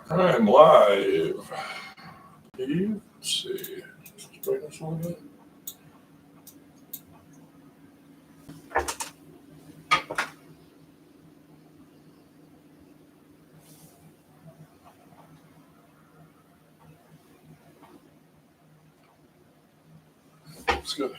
I'm live. Let's see. Let's bring this one in. It's good.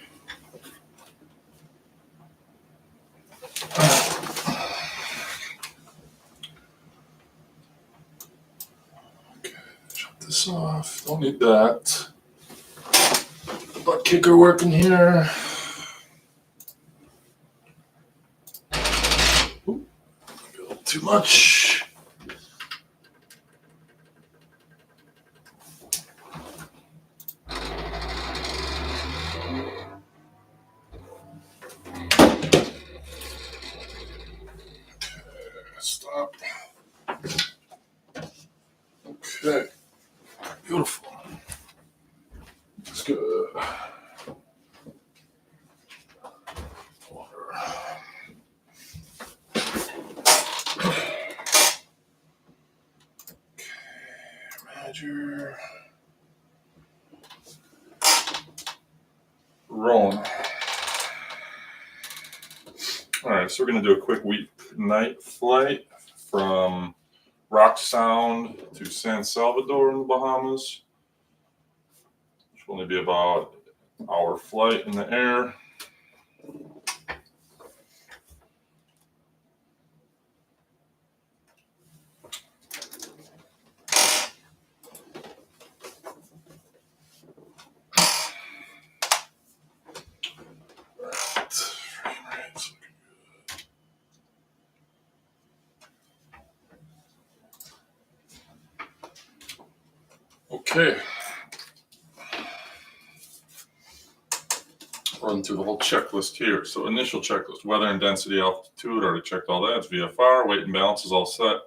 Okay, shut this off. Don't need that. Butt kicker working here. Ooh, a little too much. Stop. Okay. Beautiful. That's good. Water. Okay. Manager. Rolling. All right, so we're going to do a quick weeknight flight from Rock Sound to San Salvador in the Bahamas. Which will only be about an hour flight in the air. Okay. Run through the whole checklist here. So initial checklist, weather and density, altitude, already checked all that. It's VFR, weight and balance is all set.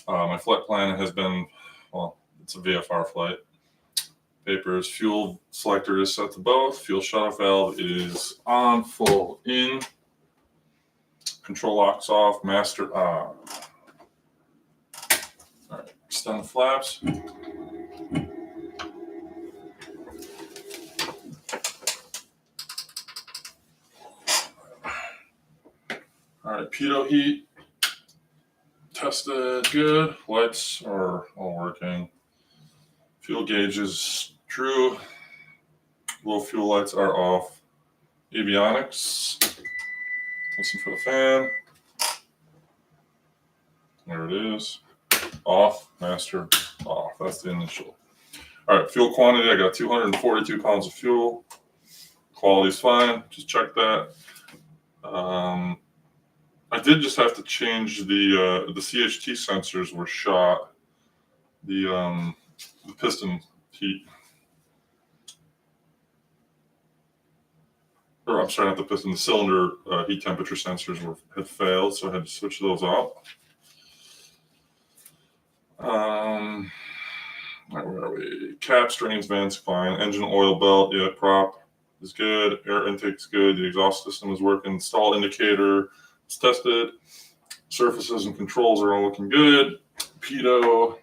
My flight plan has been, well, it's a VFR flight. Papers, fuel selector is set to both. Fuel shutoff valve is on, full in. Control locks off, master on. All right, extend the flaps. All right, pitot heat tested, good. Lights are all working. Fuel gauge is true. Low fuel lights are off. Avionics. Listen for the fan. There it is. Off, master, off. That's the initial. All right, fuel quantity. I got 242 pounds of fuel. Quality's fine. Just check that. I did just have to change the CHT sensors were shot. The piston heat. Or I'm sorry, not the piston. The cylinder heat temperature sensors had failed, so I had to switch those out. Where are we? Cap, strains, vents, fine. Engine oil belt, yeah, prop is good. Air intake's good. The exhaust system is working. Stall indicator is tested. Surfaces and controls are all looking good. Pitot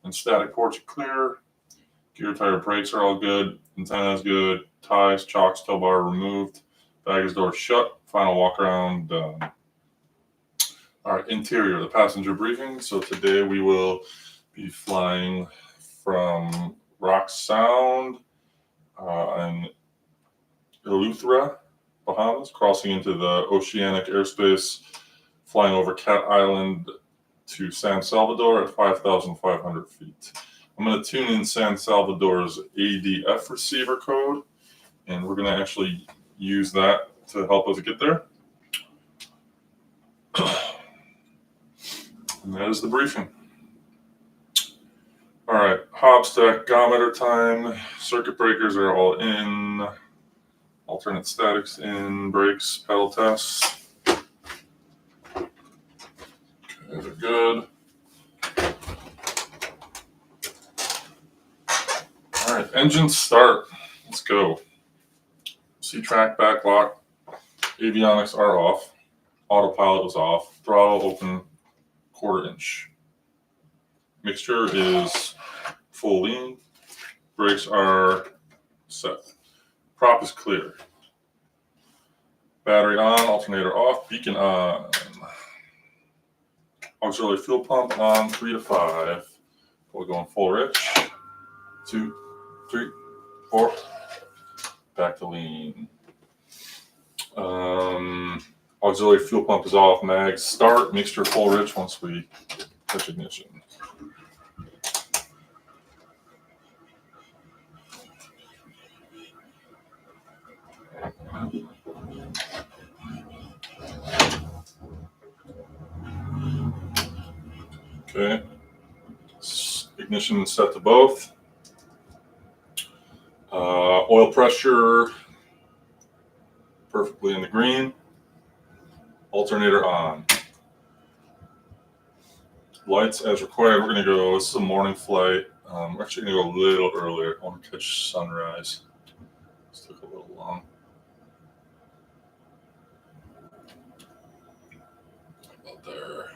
and static ports are clear. Gear, tire, brakes are all good. Antenna is good. Ties, chocks, tow bar removed. Baggage door shut. Final walk around done. All right, interior, the passenger briefing. So today we will be flying from Rock Sound and Eleuthera, Bahamas, crossing into the oceanic airspace, flying over Cat Island to San Salvador at 5,500 feet. I'm going to tune in San Salvador's ADF receiver code, and we're going to actually use that to help us get there. And that is the briefing. All right, Hobbs tachometer time. Circuit breakers are all in. Alternate statics in. Brakes, pedal tests. Okay, they're good. All right, engine start. Let's go. C-track, back lock. Avionics are off. Autopilot was off. Throttle open, 1/4 inch. Mixture is full lean. Brakes are set. Prop is clear. Battery on, alternator off, beacon on. Auxiliary fuel pump on, 3 to 5. We're going full rich. 2, 3, 4. Back to lean. Auxiliary fuel pump is off. Mags start. Mixture full rich once we touch ignition. Okay. Ignition set to both. Oil pressure perfectly in the green. Alternator on. Lights as required. We're going to go, this is a morning flight. We're actually going to go a little earlier. I want to catch sunrise. This took a little long. About there.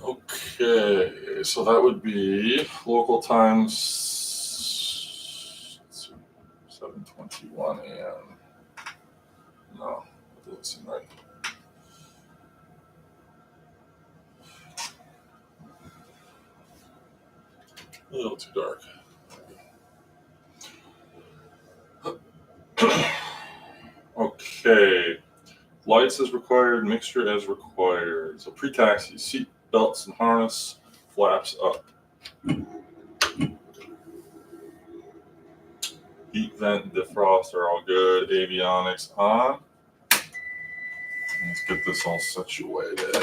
Okay, so that would be local times 7:21 a.m. No, that doesn't seem right. A little too dark. Okay, lights as required, mixture as required. So pre-taxi, seat belts and harness, flaps up. Heat vent and defrost are all good. Avionics on. Let's get this all situated.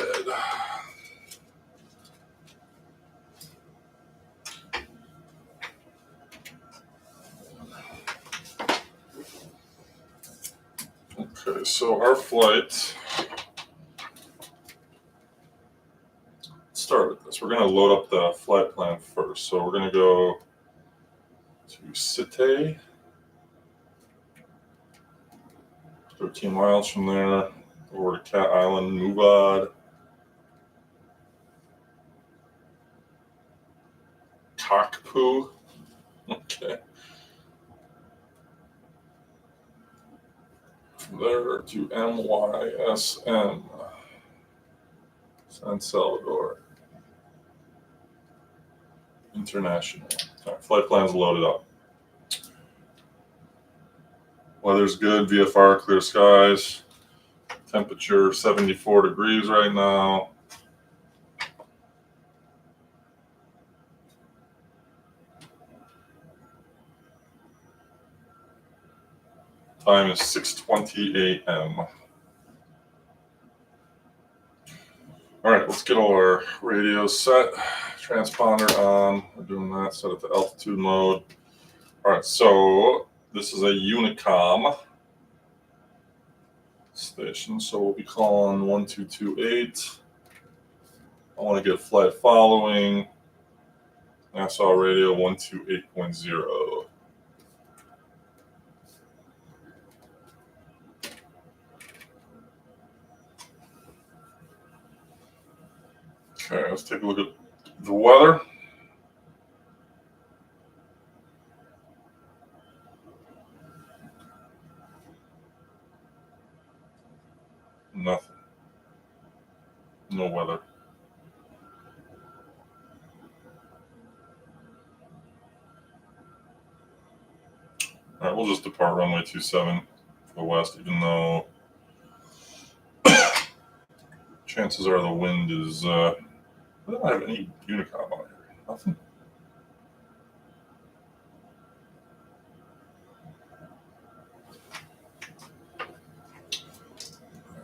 Okay, so our flight. Let's start with this. We're going to load up the flight plan first. So we're going to go to Cite. 13 miles from there. Over to Cat Island, Mubad. Cockpoo. Okay. From there to MYSM, San Salvador International. All right, flight plan's loaded up. Weather's good, VFR, clear skies. Temperature 74 degrees right now. Time is 6:20 a.m. All right, let's get all our radios set. Transponder on. We're doing that. Set it to altitude mode. All right, so this is a Unicom station, so we'll be calling 1228. I want to get flight following. Nassau radio 128.0. Okay, let's take a look at the weather. Nothing. No weather. All right, we'll just depart runway 27 for the west, even though chances are the wind is. I don't have any Unicom on here. Nothing.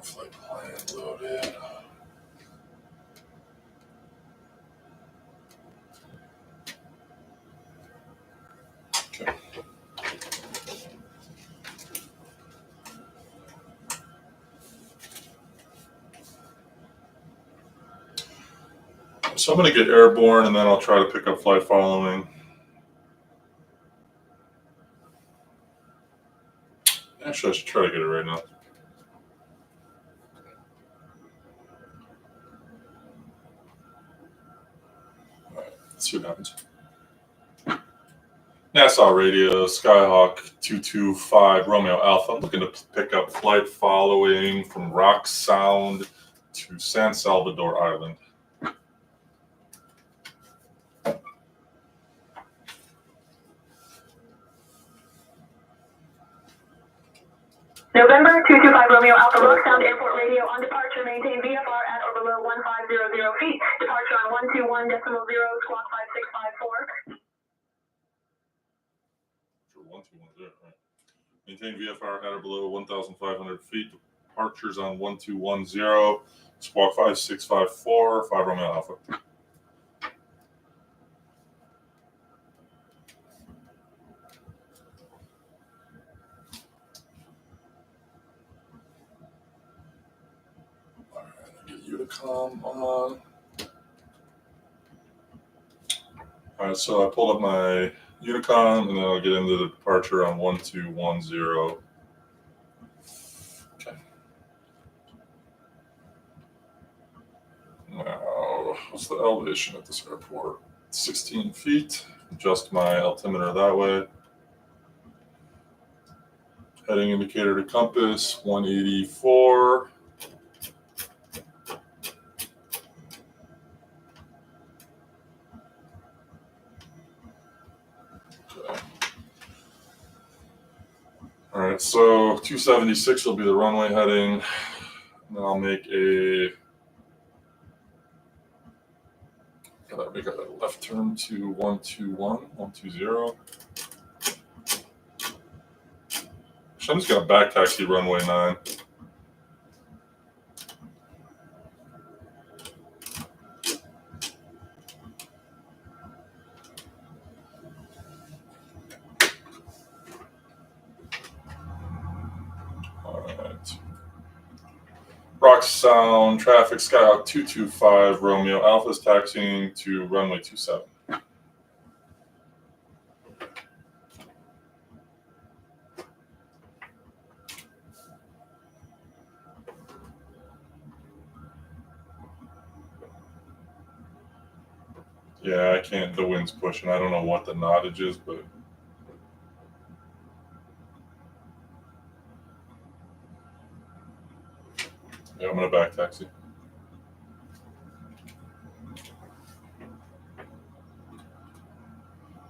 Flight plan loaded. Okay. So I'm going to get airborne, and then I'll try to pick up flight following. Actually, I should try to get it right now. Let's see what happens. Nassau radio, Skyhawk 225 Romeo Alpha. I'm looking to pick up flight following from Rock Sound to San Salvador Island. November 225 Romeo Alpha, Rock Sound Airport Radio on departure. Maintain VFR at or below 1500 feet. Departure on 121.0, squawk 5654. Sure, 1210, right. Maintain VFR at or below 1,500 feet. Departures on 1210, squawk 5654, 5 Romeo Alpha. Unicom on. Alright, so I pulled up my Unicom and then I'll get into the departure on 1210. Okay. Now, what's the elevation at this airport? 16 feet. Adjust my altimeter that way. Heading indicator to compass 184. All right, so 276 will be the runway heading. And then I'll make a left turn to 120. So I'm just gonna back taxi runway 9. Rock Sound, traffic, Skyhawk 225, Romeo Alpha's taxiing to runway 27. Yeah, I can't, the wind's pushing. I don't know what the nottage is, but yeah, I'm gonna back taxi.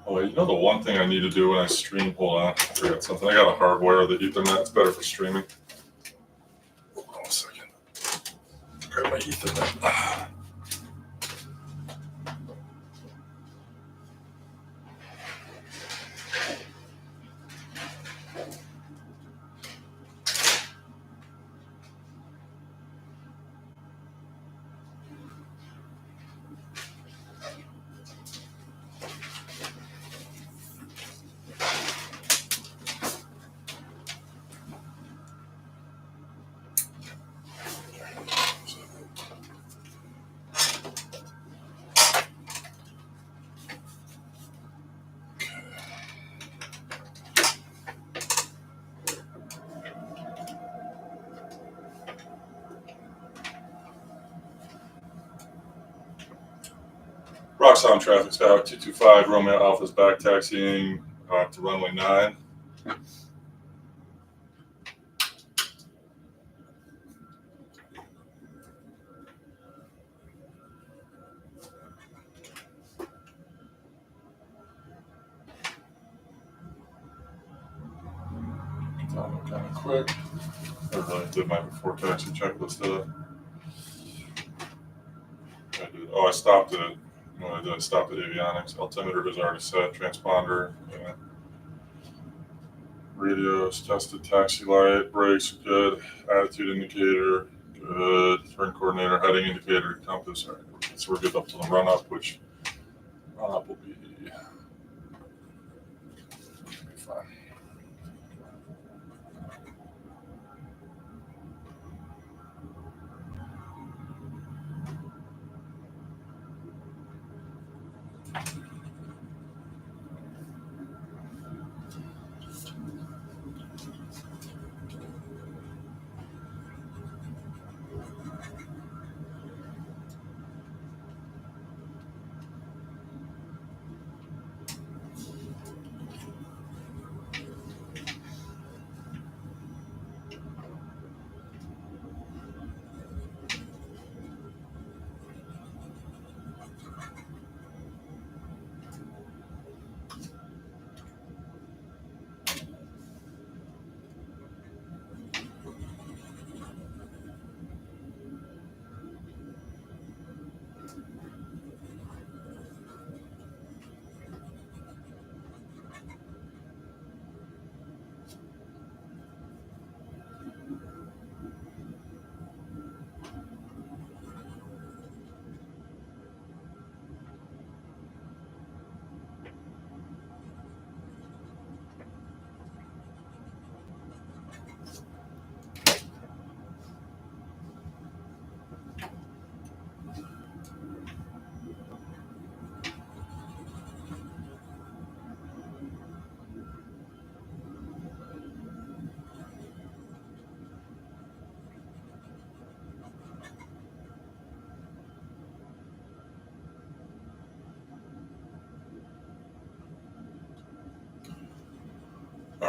Oh, wait, you know the one thing I need to do when I stream? Hold on, I forgot something. I got a hardwire the Ethernet. It's better for streaming. Hold on a second. Grab my Ethernet. Rock Sound traffic, Skyhawk 225, Romeo Alpha's back taxiing to runway 9. Time went kind of quick. I really did my before taxi checklist. Oh, I stopped it. No, I did. I stopped at avionics. Altimeter is already set. Transponder. Yeah. Radios tested. Taxi light. Brakes good. Attitude indicator good. Turn coordinator. Heading indicator. Compass. All right. So we're good up to the run up, which run up will be fine.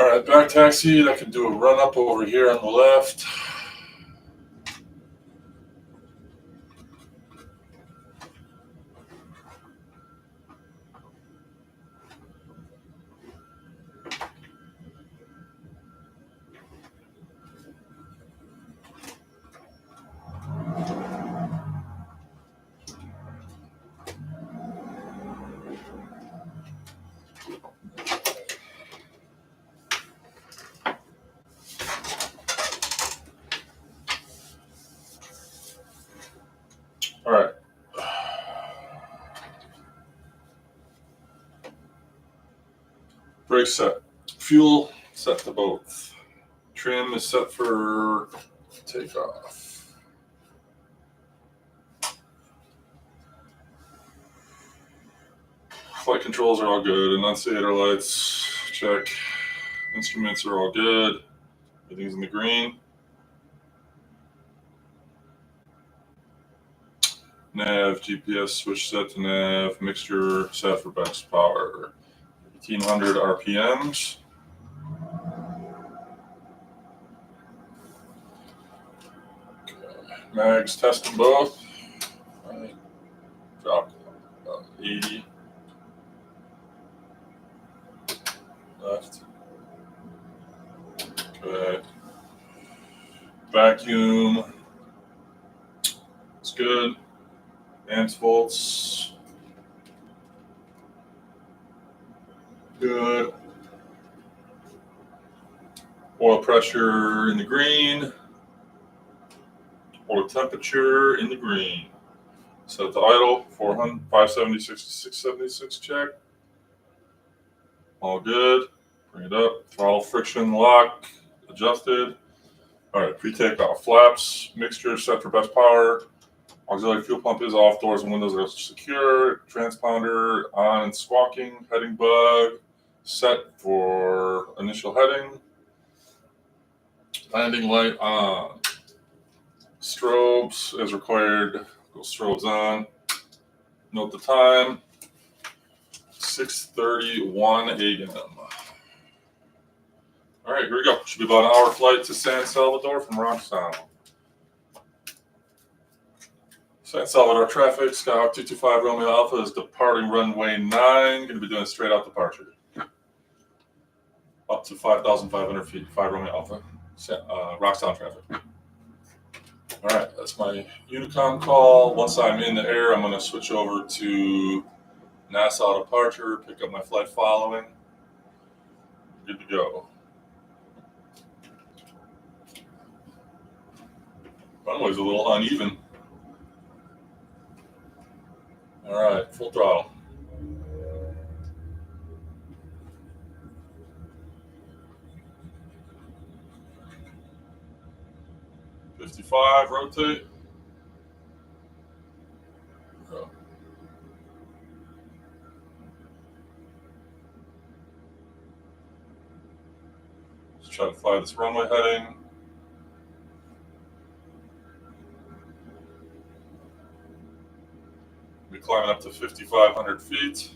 All right, back taxi. I can do a run up over here on the left. All right. Brake set. Fuel set to both. Trim is set for takeoff. Flight controls are all good. Annunciator lights, check. Instruments are all good. Everything's in the green. Nav, GPS switch set to nav. Mixture set for best power. 1800 RPMs. Mags testing both. Right. Drop 80. Left. Okay. Vacuum. It's good. Amps, volts. Good. Oil pressure in the green. Oil temperature in the green. Set to idle, 400, 576 to 676 check. All good. Bring it up. Throttle friction lock adjusted. All right, pre-takeoff. Flaps, mixture set for best power. Auxiliary fuel pump is off. Doors and windows are secure. Transponder on and squawking. Heading bug set for initial heading. Landing light on. Strobes as required. Go strobes on. Note the time. 6:31 a.m. All right, here we go. Should be about an hour flight to San Salvador from Rock Sound. San Salvador traffic. Skyhawk 225 Romeo Alpha is departing runway 9. Going to be doing straight out departure. Up to 5,500 feet. 5 Romeo Alpha. Rock Sound traffic. All right, that's my Unicom call. Once I'm in the air, I'm going to switch over to Nassau departure, pick up my flight following. Good to go. Runway's a little uneven. All right, full throttle. $55, rotate. Go. Let's try to fly this runway heading. We're climbing up to 5,500 feet.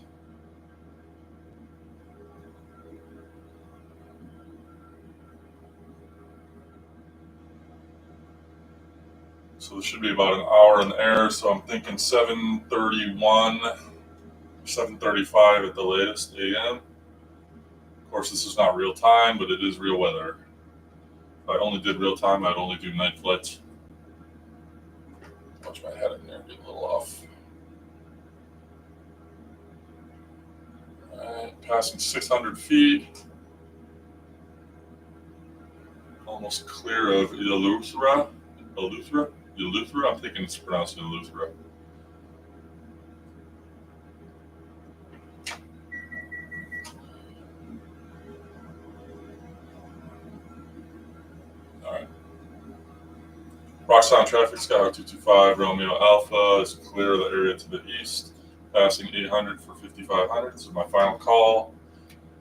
So this should be about an hour in the air. So I'm thinking 7:31, 7:35 at the latest a.m. Of course, this is not real time, but it is real weather. If I only did real time, I'd only do night flights. Watch my head in there, get a little off. All right, passing 600 feet. Almost clear of Eleuthera. Eleuthera? I'm thinking it's pronounced Eleuthera. All right. Rock Sound traffic, Skyhawk 225 Romeo Alpha is clear of the area to the east. Passing 800 for 5,500. This is my final call.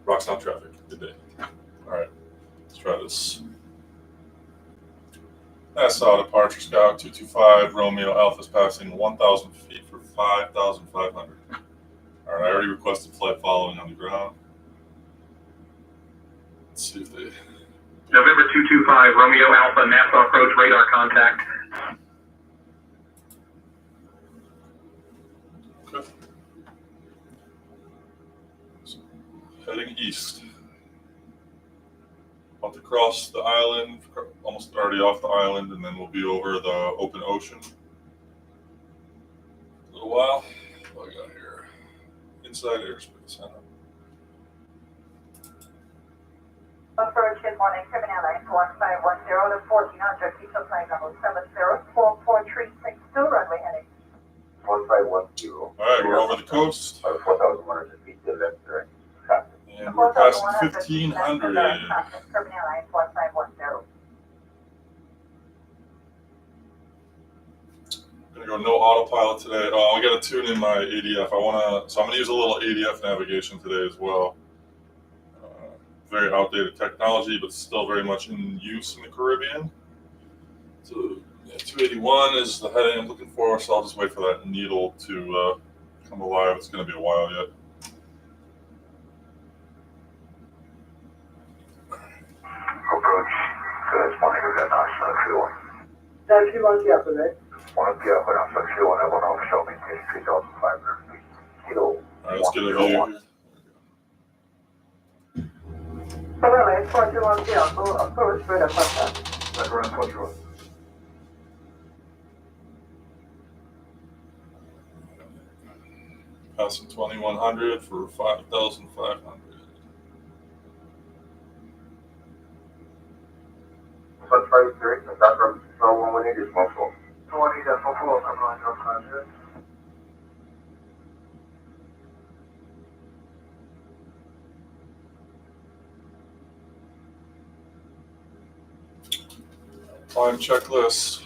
Rock Sound traffic. Good day. All right. Let's try this. Nassau departure, Skyhawk 225 Romeo Alpha is passing 1,000 feet for 5,500. All right, I already requested flight following on the ground. Let's see if they. November 225, Romeo Alpha, Nassau approach, radar contact. Okay. So, heading east. About to cross the island, almost already off the island, and then we'll be over the open ocean. A little while. What do I got here? Inside airspace. Approach good morning, Caribbean Airlines 1510 to 1400, detail flight level 704432, runway heading 1510. Alright, we're over the coast. 4,100 feet to the left, direct traffic. And we're passing 1500. Caribbean Airlines 1510. Gonna go no autopilot today. Oh, I gotta tune in my ADF. So I'm gonna use a little ADF navigation today as well. Very outdated technology, but still very much in use in the Caribbean. So yeah, 281 is the heading I'm looking for, so I'll just wait for that needle to come alive. It's gonna be a while yet. Approach. Good morning, we've got National 31. That's you want to today. 1 p.m. for National 31, I want to show me 3,500 feet. Kilo. Alright, let's get a view. Caribbean Airlines 4110, approach radar contact. That's around 21. Passing 2100 for 5,500. Plus 53, that's from 118 is multiple. 20, that's multiple, I'm on your contact. Climb checklist.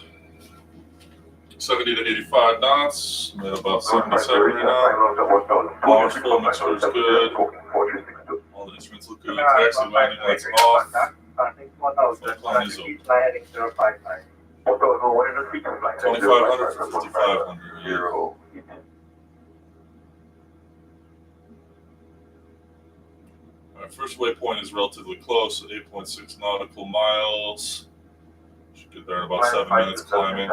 70 to 85 knots. I'm at about 77 right now. Power's full, mixer is good. All the instruments look good. Taxi landing lights off. Flight is open. 2,500 for 5,500. Alright, first waypoint is relatively close at 8.6 nautical miles. Should get there in about 7 minutes climbing.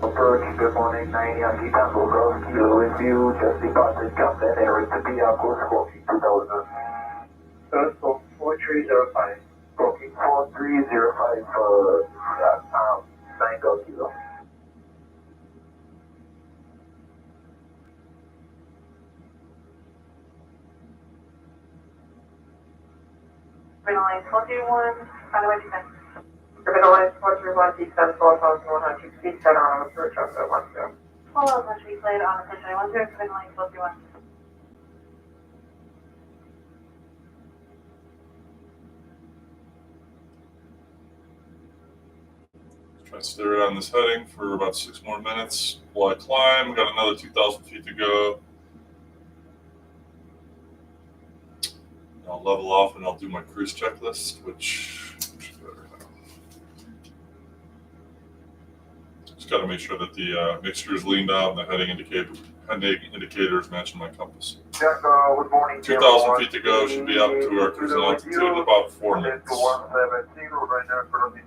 Approach, good morning, 90 Yankee Tango Golf, Kilo in view, just departed Captain Eric to Piaco, Smoking 2000. Third, 4305. Smoking 4305 for Tango Kilo. Caribbean Airlines 421, find a way to send. Caribbean Airlines 421, descend 4,100 feet, set on approach on the 10. Follow up, much replayed on attention 10, Caribbean Airlines 421. Try to stay right on this heading for about 6 more minutes while I climb. We've got another 2,000 feet to go. I'll level off and I'll do my cruise checklist, which just got to make sure that the mixture is leaned out and the heading indicators matching my compass. Jack, good morning. 2,000 feet to go. Should be up to our cruising altitude in about 4 minutes. 170, right now, currently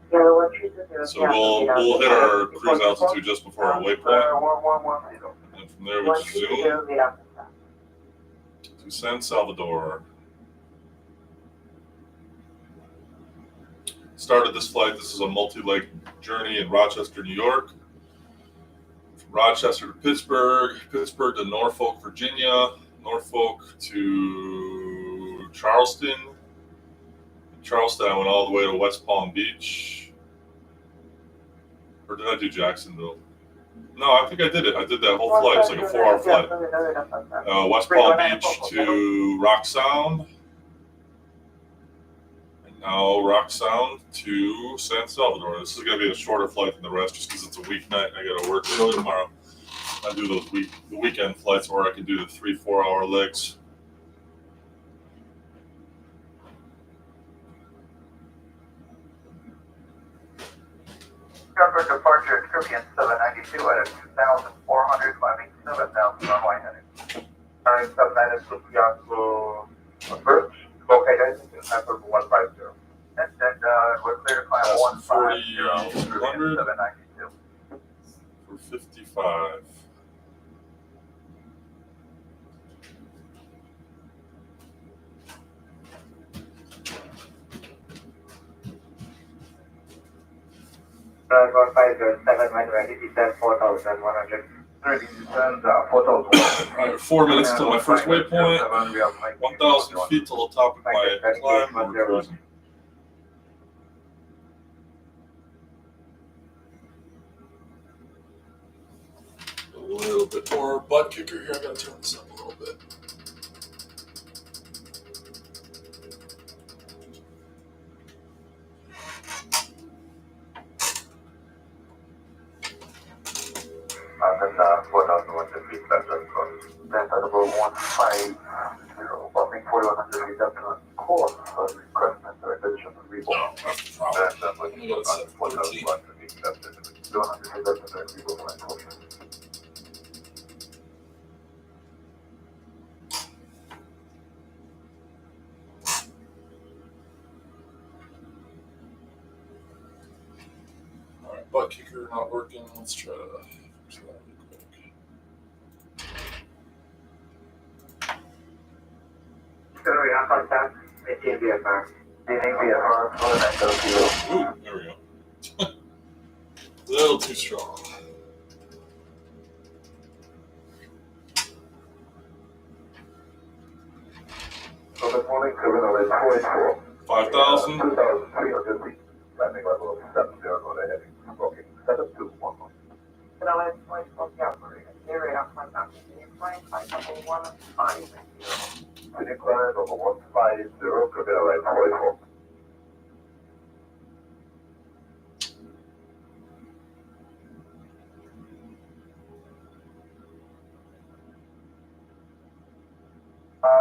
262. So we'll hit our cruise altitude just before our waypoint, 1110. and from there we'll zoom to San Salvador. Started this flight. This is a multi-leg journey in Rochester, New York. From Rochester to Pittsburgh, Pittsburgh to Norfolk, Virginia, Norfolk to Charleston. Charleston, I went all the way to West Palm Beach. Or did I do Jacksonville? No, I think I did it. I did that whole flight. It's like a 4-hour flight. West Palm Beach to Rock Sound. And now Rock Sound to San Salvador. This is going to be a shorter flight than the rest just because it's a weeknight and I got to work early tomorrow. I do those the weekend flights where I can do the 3-4 hour legs. Scheduled departure at Caribbean 792 at 2,400, climbing 7,000 runway heading. 979 Subiaco approach. Okay, guys, number 150. And we're clear to climb 150, Caribbean 792. For 55. Run 1507, when ready, descend 4,100. Ready, descend 4,100. All right, 4 minutes to my first waypoint. 1,000 feet till the top of my climb. We're cruising. A little bit more butt kicker here. I gotta turn this up a little bit. That's 4,150 steps of course. That's at about 150, bumping 4,100 feet up to the course of the Cessna direct additional rebound. No, that's the problem. That's what I got it set for 13. 4,150 steps to the 200 feet up to the rebound portion. All right, butt kicker not working. Let's try to fix that really quick. Sorry, I'm contact. Maintain VFR. Maintaining VFR for the next LTO. Ooh, there we go. A little too strong. So this morning, criminal is 44. 5,000. 2,300 feet. Landing level of 70 on the heading. Smoking 721. Criminal is 44, operating. Area of contact. Flight number 150. City climb over 150, criminal is 44.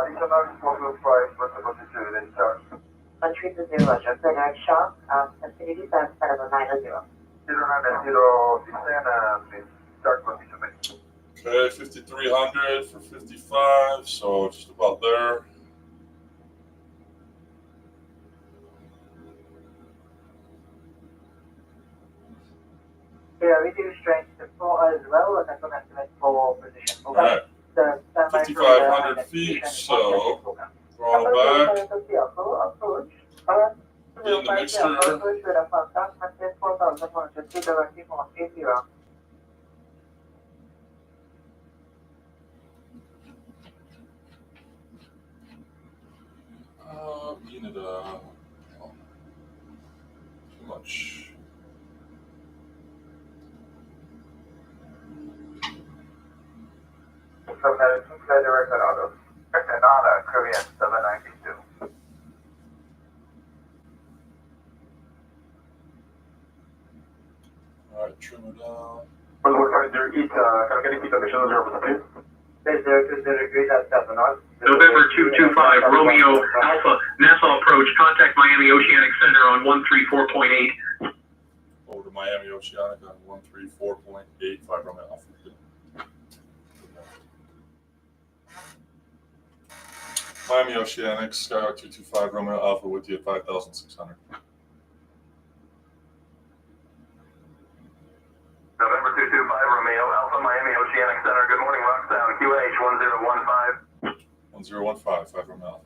These are not responsible for responsibility to in charge. 130, Roger. Direct shock, continue descent, level 90. 090, descend and start condition. Okay, 5,300 for 55, so just about there. Yeah, reduce strength to 4 as well, and that's an estimate for position. All right, The standby 5,500 feet, so throttle back. Approach. Get in the mixture. Approach with a contact, maintain 4,100 feet, directing 180. Unit, too much. So that is flight direct Canada. Canada, Korean 792. All right, trim her down. We're trying to eat, can I get a condition 0%, please? There's 020 degrees at 7 knots. November 225, Romeo Alpha, Nassau approach, contact Miami Oceanic Center on 134.8. Over to Miami Oceanic on 134.85 Romeo Alpha. Miami Oceanic, Skyhawk 225 Romeo Alpha with you at 5,600. November 225, Romeo Alpha, Miami Oceanic Center. Good morning, Rock Sound, QH 1015. 1015, 5 Romeo Alpha.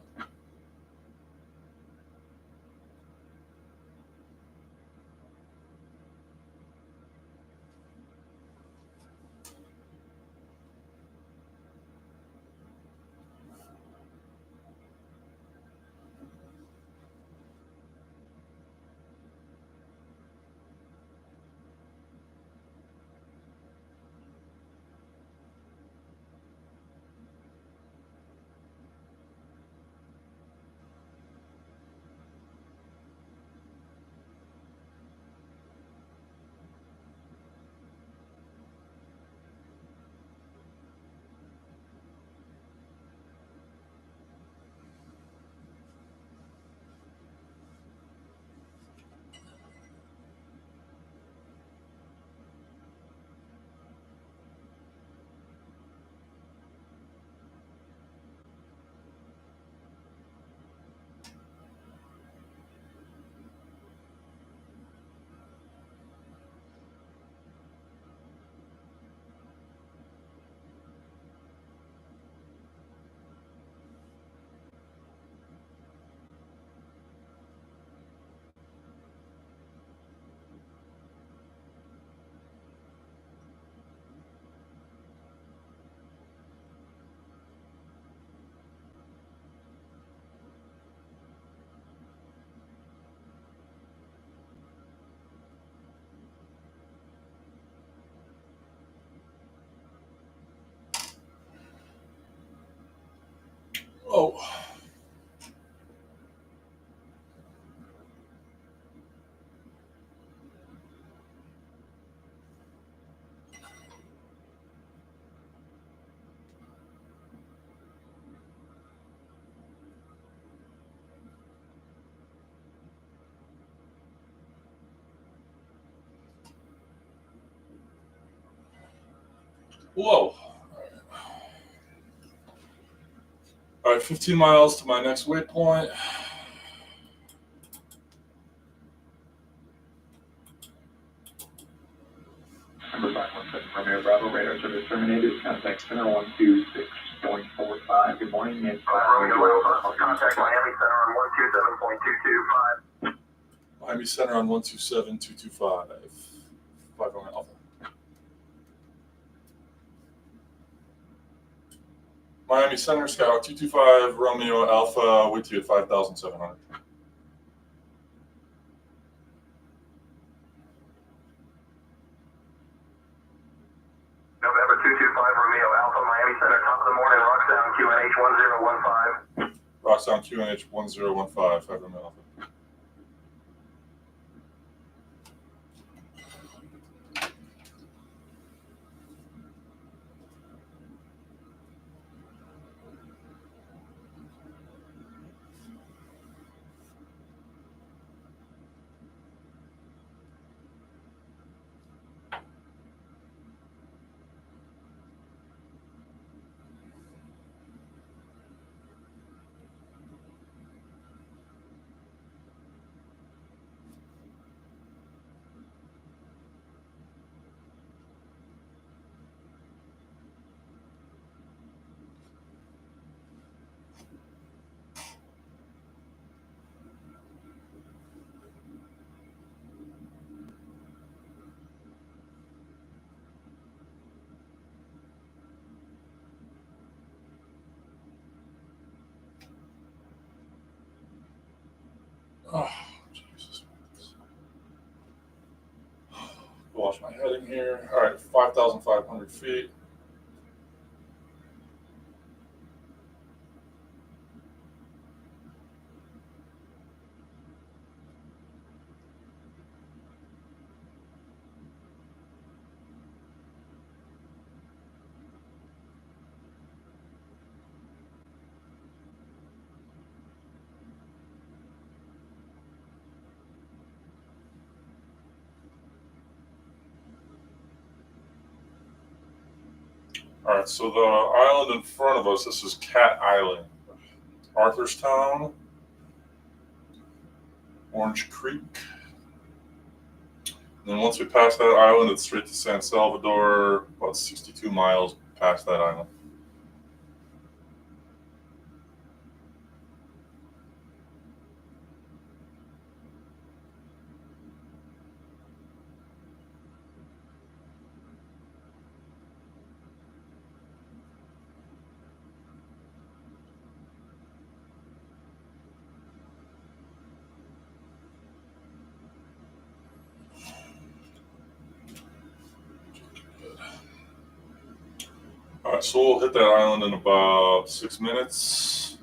Whoa. All right, 15 miles to my next waypoint. Number 517 Romeo Bravo, radar service terminated. Contact center 126.45. Good morning. And Romeo Alpha, contact Miami Center on 127.225. Miami Center on 127.225. 5 Romeo Alpha. Miami Center, Skyhawk 225, Romeo Alpha, with you at 5,700. November 225 Romeo Alpha, Miami Center, top of the morning, Rock Sound QNH 1015. Rock Sound QNH 1015, 5 Romeo Alpha. Oh, Jesus. Watch my heading here. All right, 5,500 feet. All right, so the island in front of us, this is Cat Island. Arthurstown, Orange Creek. And then once we pass that island, it's straight to San Salvador, about 62 miles past that island. All right, so we'll hit that island in about 6 minutes.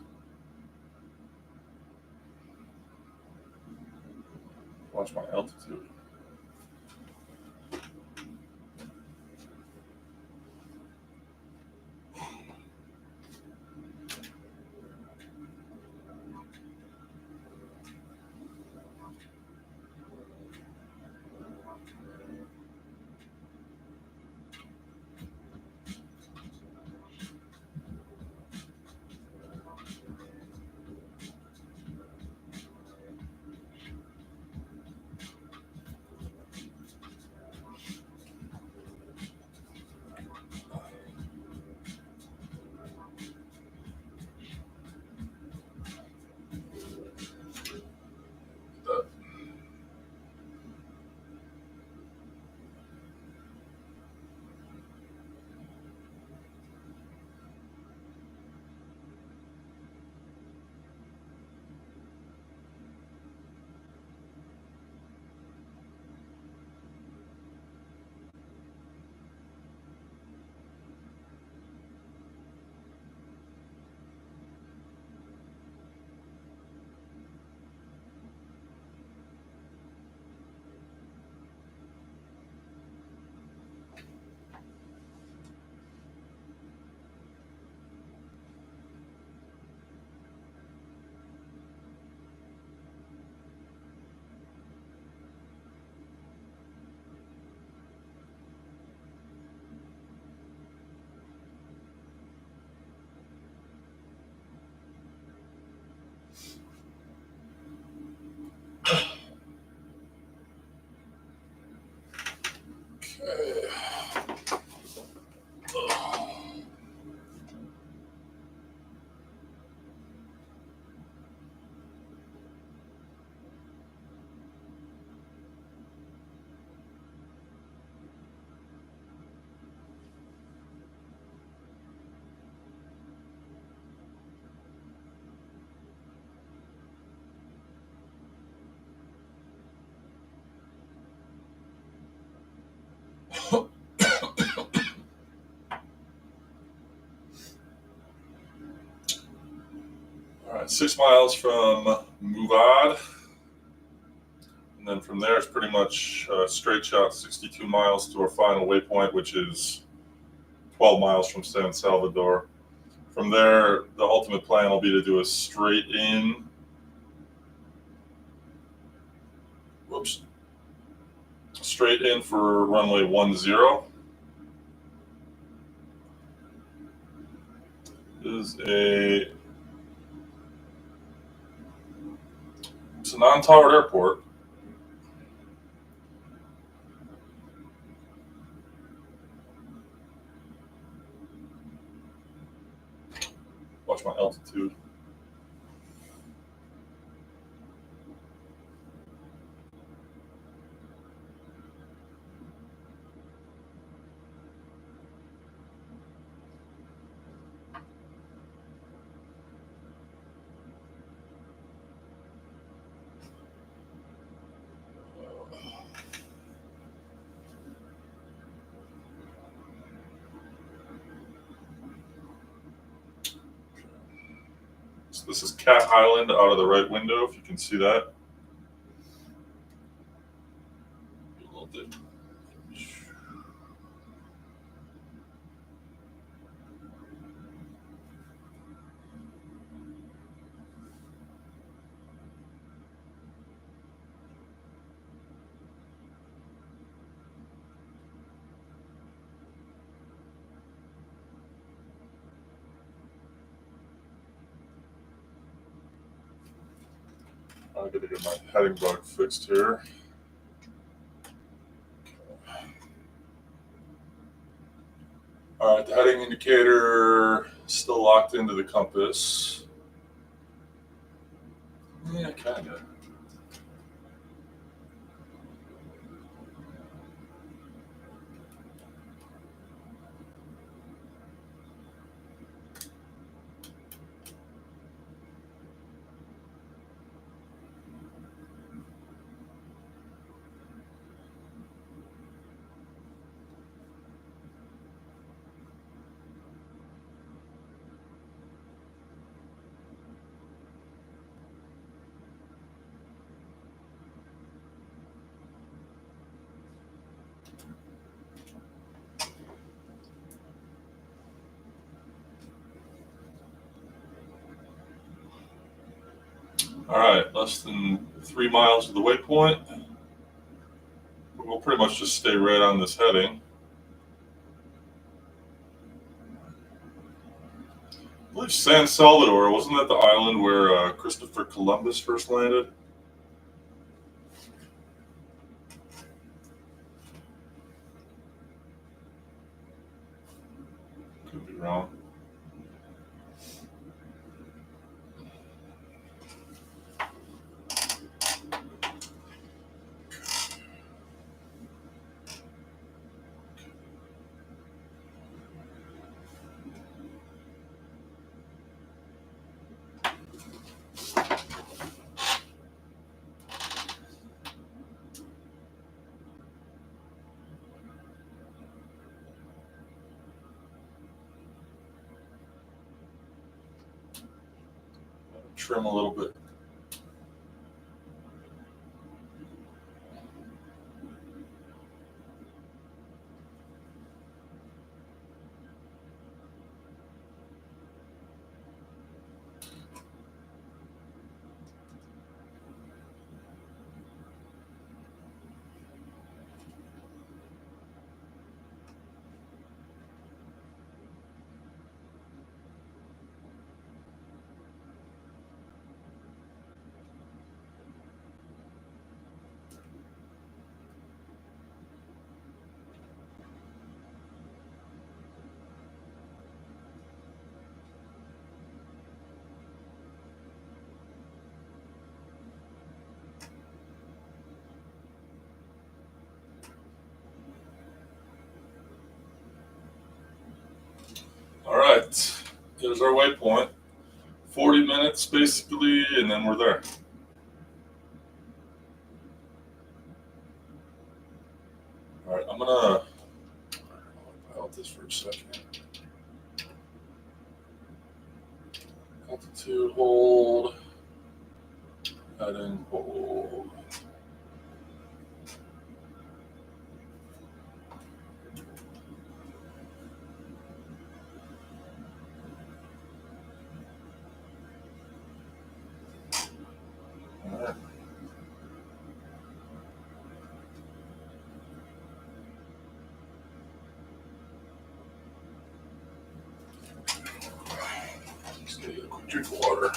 Watch my altitude. right, 6 miles from Muvad. And then from there, it's pretty much a straight shot 62 miles to our final waypoint, which is 12 miles from San Salvador. From there, the ultimate plan will be to do a straight in. Whoops. Straight in for runway 10. It's a non-towered airport. Watch my altitude. So this is Cat Island out of the right window, if you can see that. A little bit. I gotta get my heading bug fixed here. All right, the heading indicator still locked into the compass. Yeah, kind of. All right, less than 3 miles to the waypoint. We'll pretty much just stay right on this heading. I believe San Salvador, wasn't that the island where Christopher Columbus first landed? Could be wrong. Trim a little bit. All right, there's our waypoint. 40 minutes basically, and then we're there. All right, I'm gonna pilot this for a second. Altitude hold. Heading hold. All right. Just get a quick drink of water.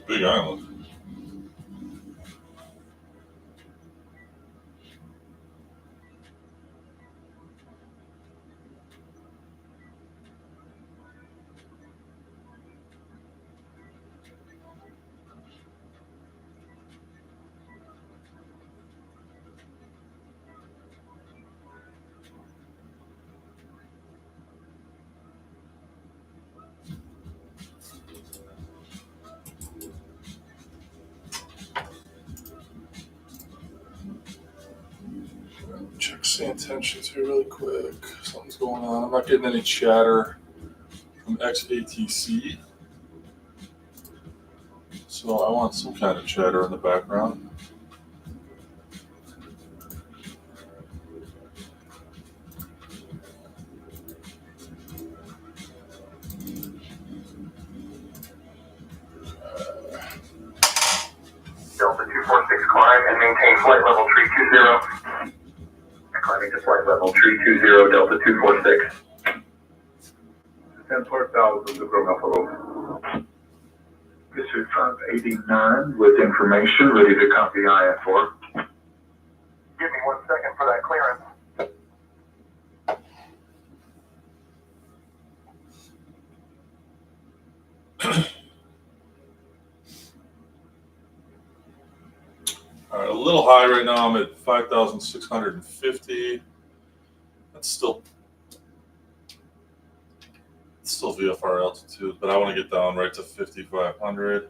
Big island. Check sand tensions here really quick. Something's going on. I'm not getting any chatter from XATC. So I want some kind of chatter in the background. Delta 246, climb and maintain flight level 320. Climbing to flight level 320, Delta 246. 10,000 to Buffalo. This is 589 with information, ready to copy IF4. Give me 1 second for that clearance. All right, a little high right now. I'm at 5,650. That's still VFR altitude, but I want to get down right to 5,500.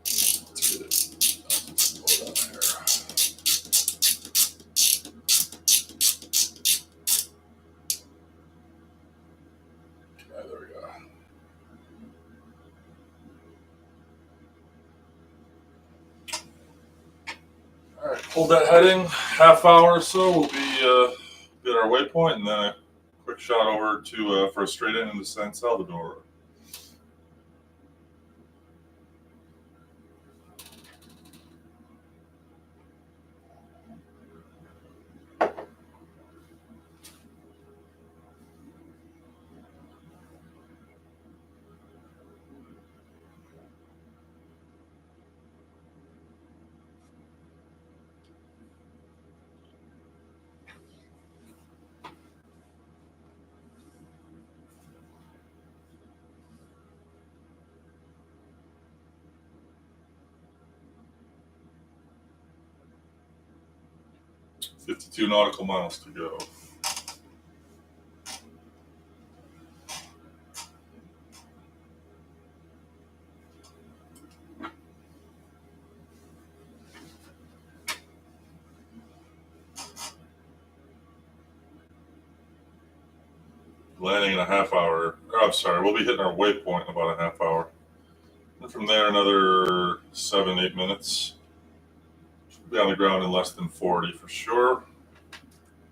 Let's get it. Hold on here. Okay, there we go. All right, hold that heading. Half hour or so, we'll be at our waypoint, and then a quick shot over to for a straight in into San Salvador. 52 nautical miles to go. Landing in a half hour. Oh, I'm sorry, we'll be hitting our waypoint in about a half hour. And from there, another 7-8 minutes. Should be on the ground in less than 40 for sure.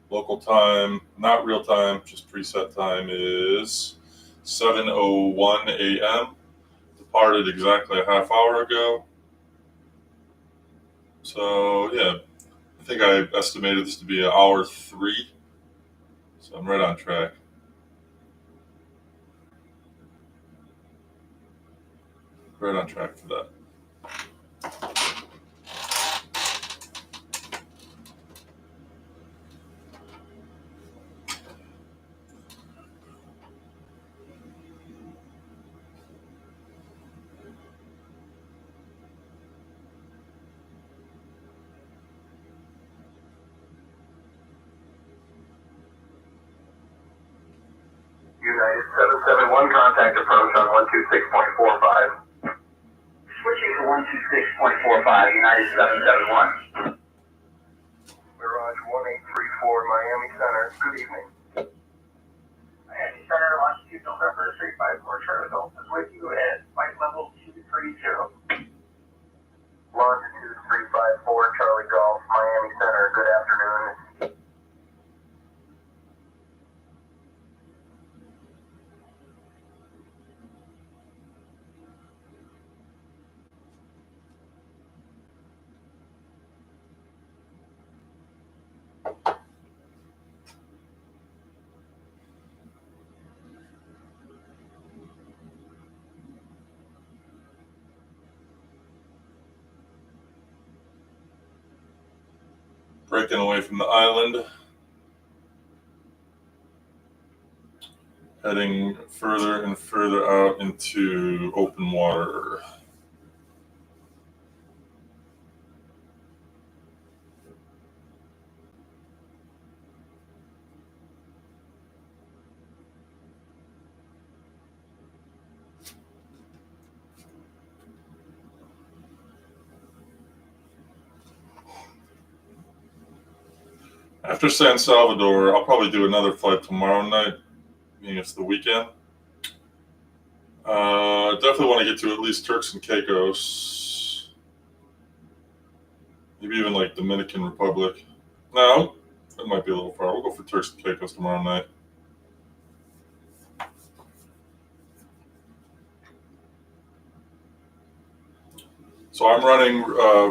Local time, not real time, just preset time is 7:01 a.m. Departed exactly a half hour ago. So yeah, I think I estimated this to be an hour 3. So I'm right on track. Right on track for that. United 771, contact approach on 126.45. Switching to 126.45, United 771. Mirage 1834, Miami Center. Good evening. Miami Center, longitude November 354 Charlie Golf is with you at flight level 230. Longitude 354 Charlie Golf, Miami Center. Good afternoon. Breaking away from the island. Heading further and further out into open water. After San Salvador, I'll probably do another flight tomorrow night, being it's the weekend. Definitely want to get to at least Turks and Caicos. Maybe even like Dominican Republic. No, that might be a little far. We'll go for Turks and Caicos tomorrow night. So I'm running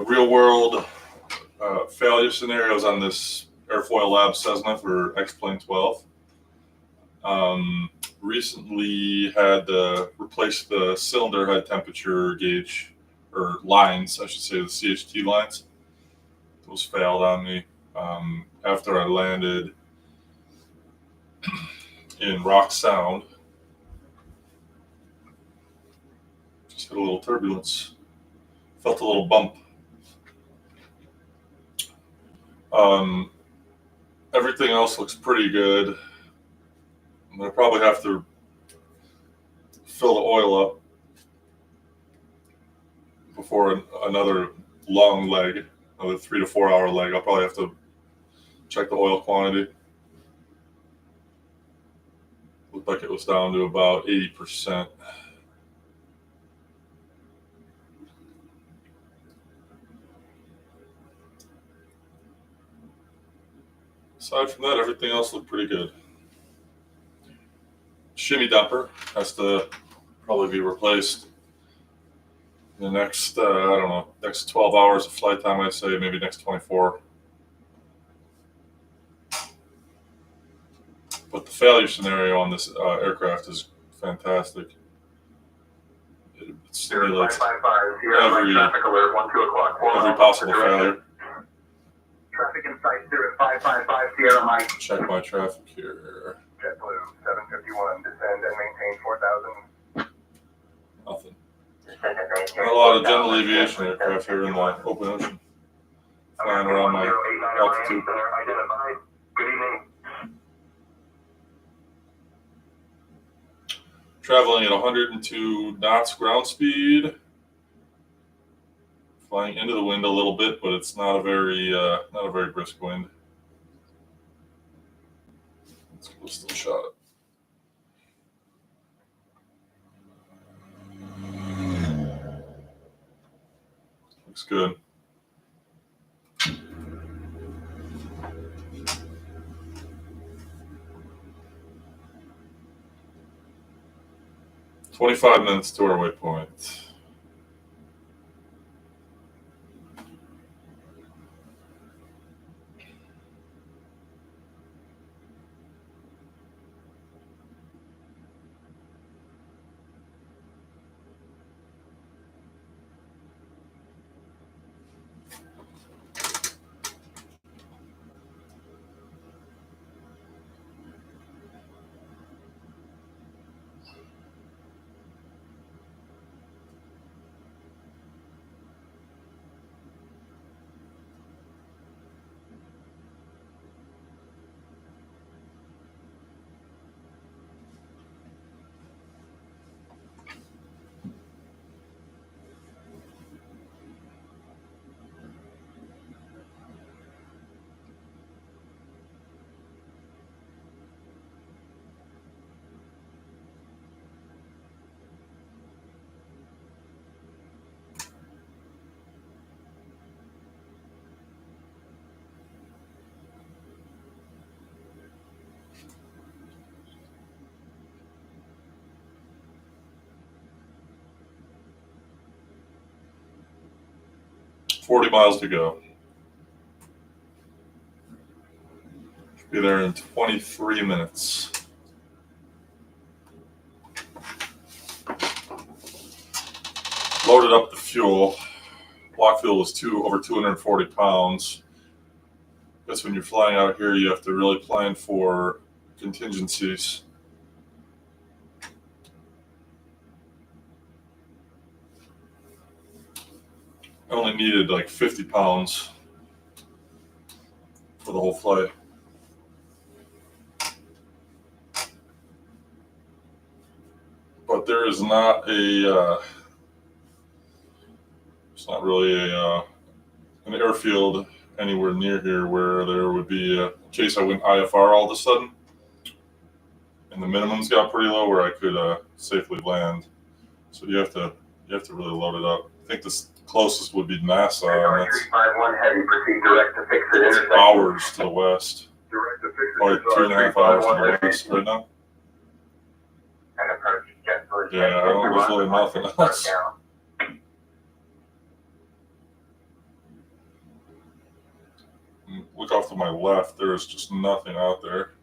real world failure scenarios on this Airfoil Labs Cessna for X-Plane 12. Recently had to replace the cylinder head temperature gauge, or lines, I should say, the CHT lines. Those failed on me after I landed in Rock Sound. Just had a little turbulence. Felt a little bump. Everything else looks pretty good. I'm going to probably have to fill the oil up before another long leg, another 3 to 4 hour leg. I'll probably have to check the oil quantity. Looked like it was down to about 80%. Aside from that, everything else looked pretty good. Shimmy dumper has to probably be replaced in the next, I don't know, next 12 hours of flight time, I'd say, maybe next 24. But the failure scenario on this aircraft is fantastic. It simulates every possible failure. Traffic in sight, 0555 Sierra Mike. Check my traffic here. JetBlue 751, descend and maintain 4,000. Nothing. Not a lot of general aviation aircraft here in the open ocean. flying around my altitude. Identified. Good evening. Traveling at 102 knots ground speed. Flying into the wind a little bit, but it's not a very brisk wind. Let's give this still shot. Looks good. "25 minutes to our waypoint." "40 miles to go." Be there in 23 minutes. Loaded up the fuel. Block fuel was over 240 pounds. Guess when you're flying out here, you have to really plan for contingencies. I only needed like 50 pounds for the whole flight. But there is not it's not really an airfield anywhere near here where there would be in case I went IFR all of a sudden, and the minimums got pretty low where I could safely land. So you have to really load it up. I think the closest would be NASA, and that's 351 heavy, proceed direct to fix it intersection. hours to the west. Direct to fix it. Probably 2.5 hours to the west right now. And approach jet first. Yeah, there's really nothing else. Look off to my left, there's just nothing out there.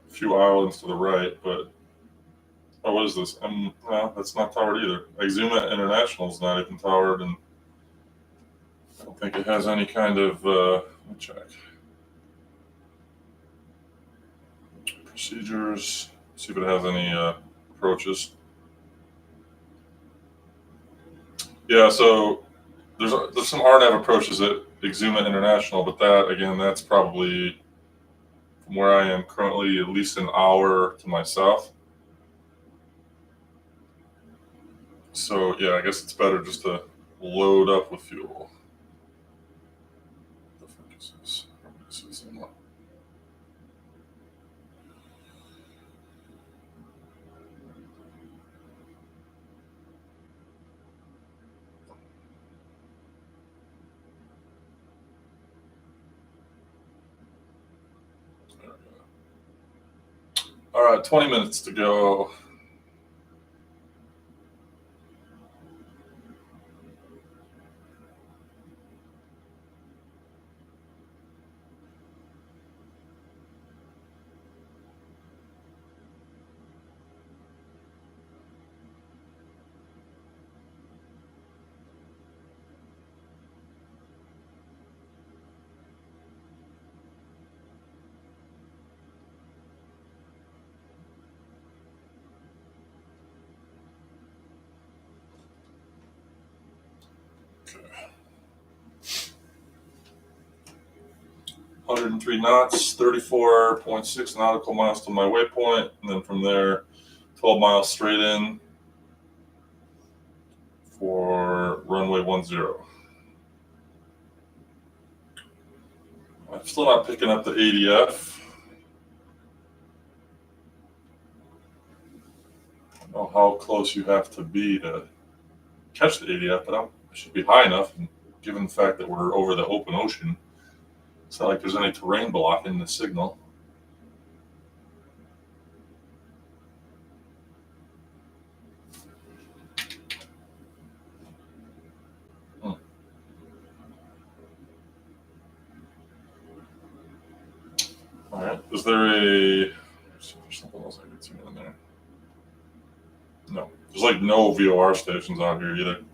A few islands to the right, but oh, what is this? No, that's not towered either. Exuma International is not even towered, and I don't think it has any kind of. Let me check. Procedures. See if it has any approaches. Yeah, so there's some RNAV approaches at Exuma International, but that again, that's probably from where I am currently at least an hour to my south. So yeah, I guess it's better just to load up with fuel. What the fuck is this? This is not. All right, 20 minutes to go. 103 knots, 34.6 nautical miles to my waypoint, and then from there, 12 miles straight in for runway 10. I'm still not picking up the ADF. I don't know how close you have to be to catch the ADF, but I should be high enough, and given the fact that we're over the open ocean. It's not like there's any terrain blocking the signal. All right. Is there let's see if there's something else I could tune in there? No. There's like no VOR stations out here either.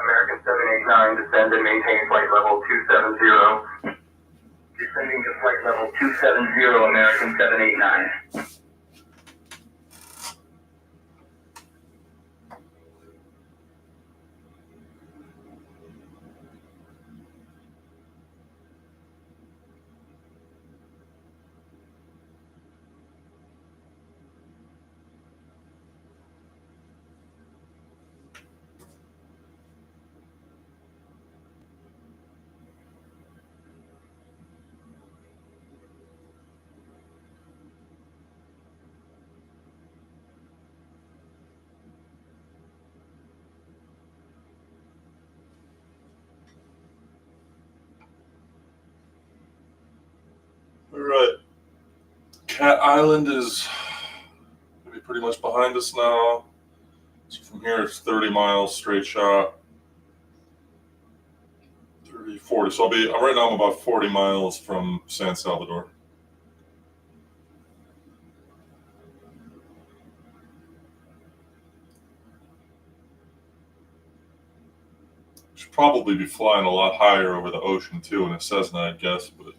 American 789, descend and maintain flight level 270. Descending to flight level 270, American 789. All right. Cat Island is gonna be pretty much behind us now. So from here it's 30 miles straight shot. 30, 40. So right now I'm about 40 miles from San Salvador. Should probably be flying a lot higher over the ocean too in a Cessna, I guess, but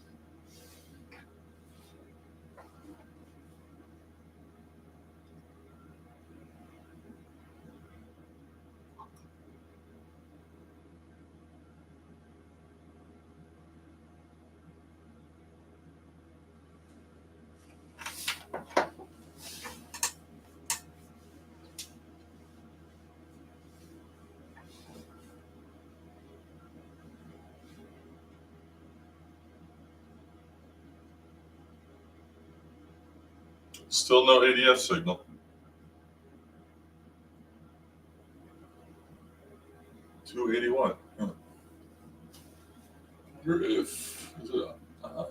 still no ADF signal. 281. Huh. Wonder if is it?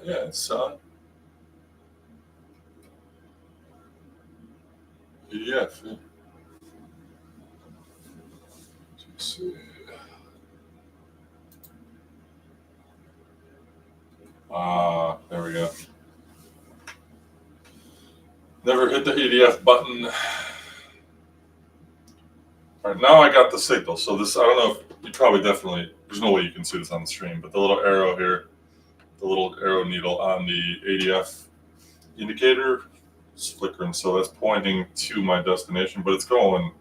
Yeah, it's ADF. Yeah. Let's see. There we go. Never hit the ADF button. All right, now I got the signal. So this, I don't know if you probably definitely, there's no way you can see this on the stream, but the little arrow here, the little arrow needle on the ADF indicator is flickering. So that's pointing to my destination, but it's going,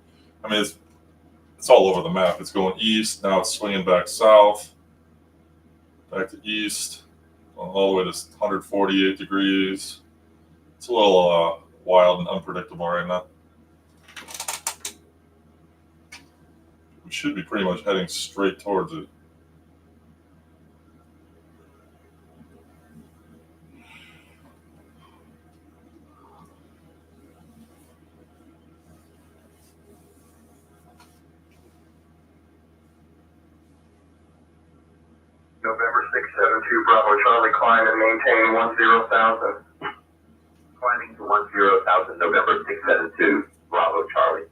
I mean, it's all over the map. It's going east. Now it's swinging back south, back to east, going all the way to 148 degrees. It's a little wild and unpredictable right now. We should be pretty much heading straight towards it. November 672, Bravo Charlie, climb and maintain 10,000. Climbing to 10,000, November 672, Bravo Charlie.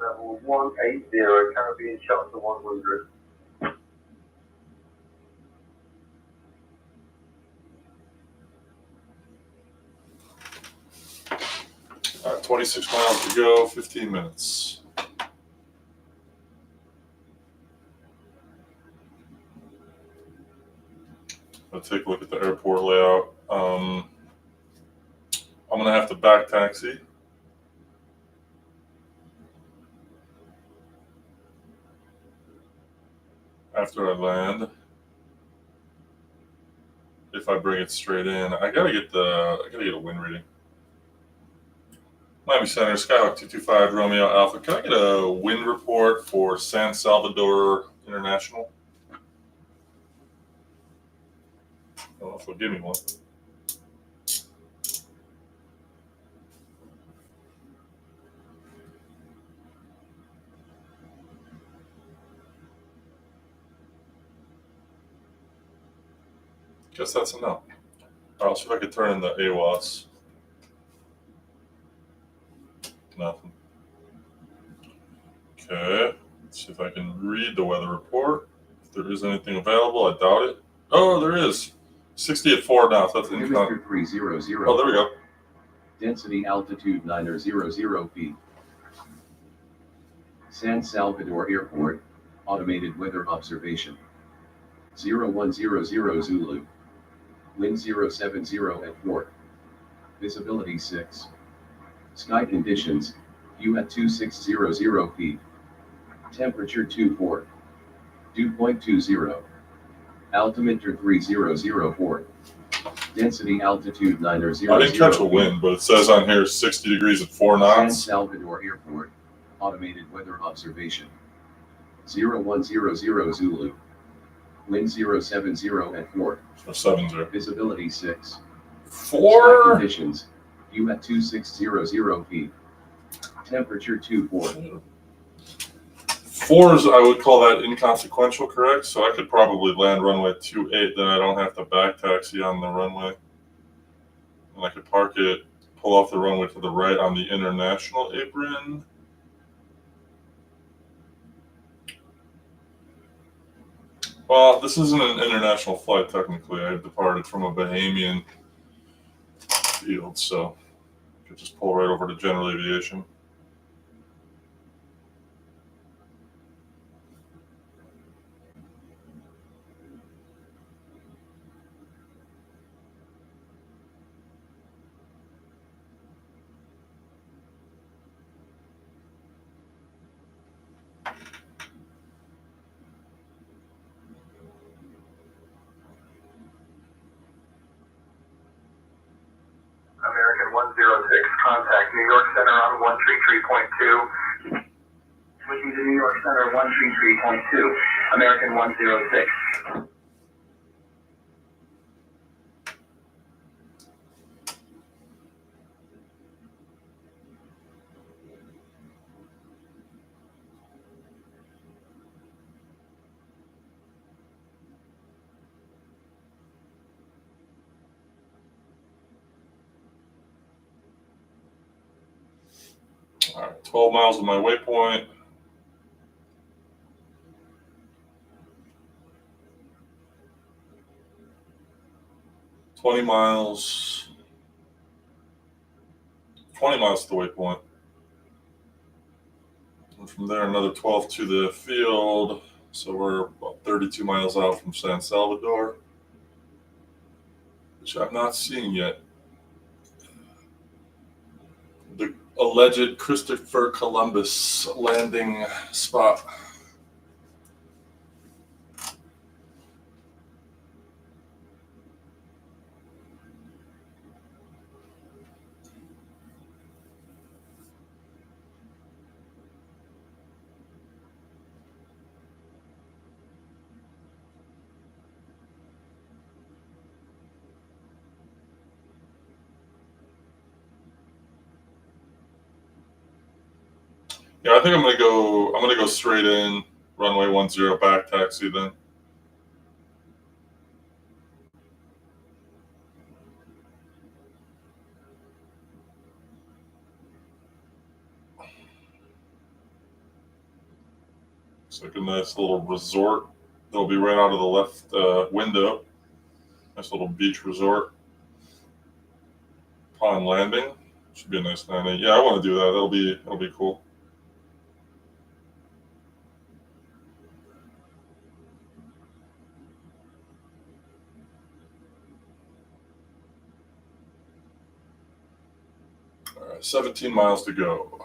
Level 180, Caribbean shot to 100. 26 miles to go, 15 minutes. Let's take a look at the airport layout. I'm going to have to back taxi. After I land. If I bring it straight in, I gotta get a wind reading. Miami Center, Skyhawk 225, Romeo Alpha. Can I get a wind report for San Salvador International? I don't know if they'll give me one. Guess that's a no. All right, I'll see if I can turn in the AWAS. Nothing. Okay, let's see if I can read the weather report. If there is anything available, I doubt it. Oh, there is. 60 at 4 knots. That's Temperature 300. Oh, there we go. Density altitude 900 feet. San Salvador Airport, automated weather observation. 0100 Zulu. Wind 070 at 4. Visibility 6. Sky conditions, view at 2600 feet. Temperature 24. Dew point 20. Altimeter 3004. Density altitude 900. I didn't catch a wind, but it says on here 60 degrees at 4 San knots. Salvador Airport, automated weather observation. 0100 Zulu. Wind 070 at 4. Or 70. Visibility 6. Sky 4. conditions, view at 2600 feet. Temperature 24. 4s, I would call that inconsequential, correct? So I could probably land runway 28, then I don't have to back taxi on the runway. And I could park it, pull off the runway to the right on the international apron. Well, this isn't an international flight, technically. I departed from a Bahamian field, so I could just pull right over to general aviation. American 106, contact New York Center on 133.2. Switching to New York Center 133.2. American 106. All right, 12 miles of my waypoint. $20 miles. 20 miles to the waypoint. And from there, another 12 to the field. So we're about 32 miles out from San Salvador, which I'm not seeing yet. The alleged Christopher Columbus landing spot. Yeah, I think I'm gonna go straight in, runway 10, back taxi then. It's like a nice little resort. That'll be right out of the left window. Nice little beach resort upon landing. Should be a nice 9.8. Yeah, I want to do that. That'll be cool. All right, 17 miles to go.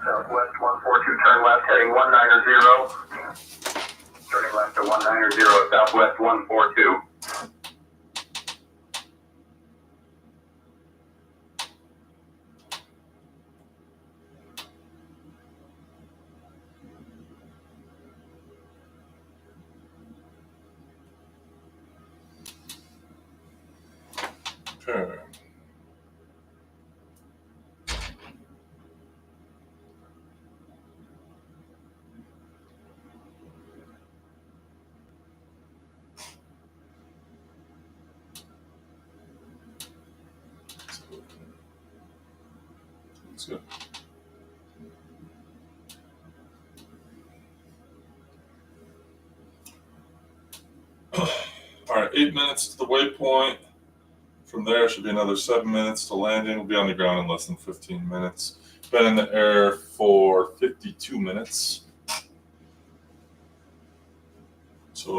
Southwest 142, turn left, heading 190. Turning left to 190, Southwest 142. Okay. That's good. All right, 8 minutes to the waypoint. From there, it should be another 7 minutes to landing. We'll be on the ground in less than 15 minutes. Been in the air for 52 minutes. So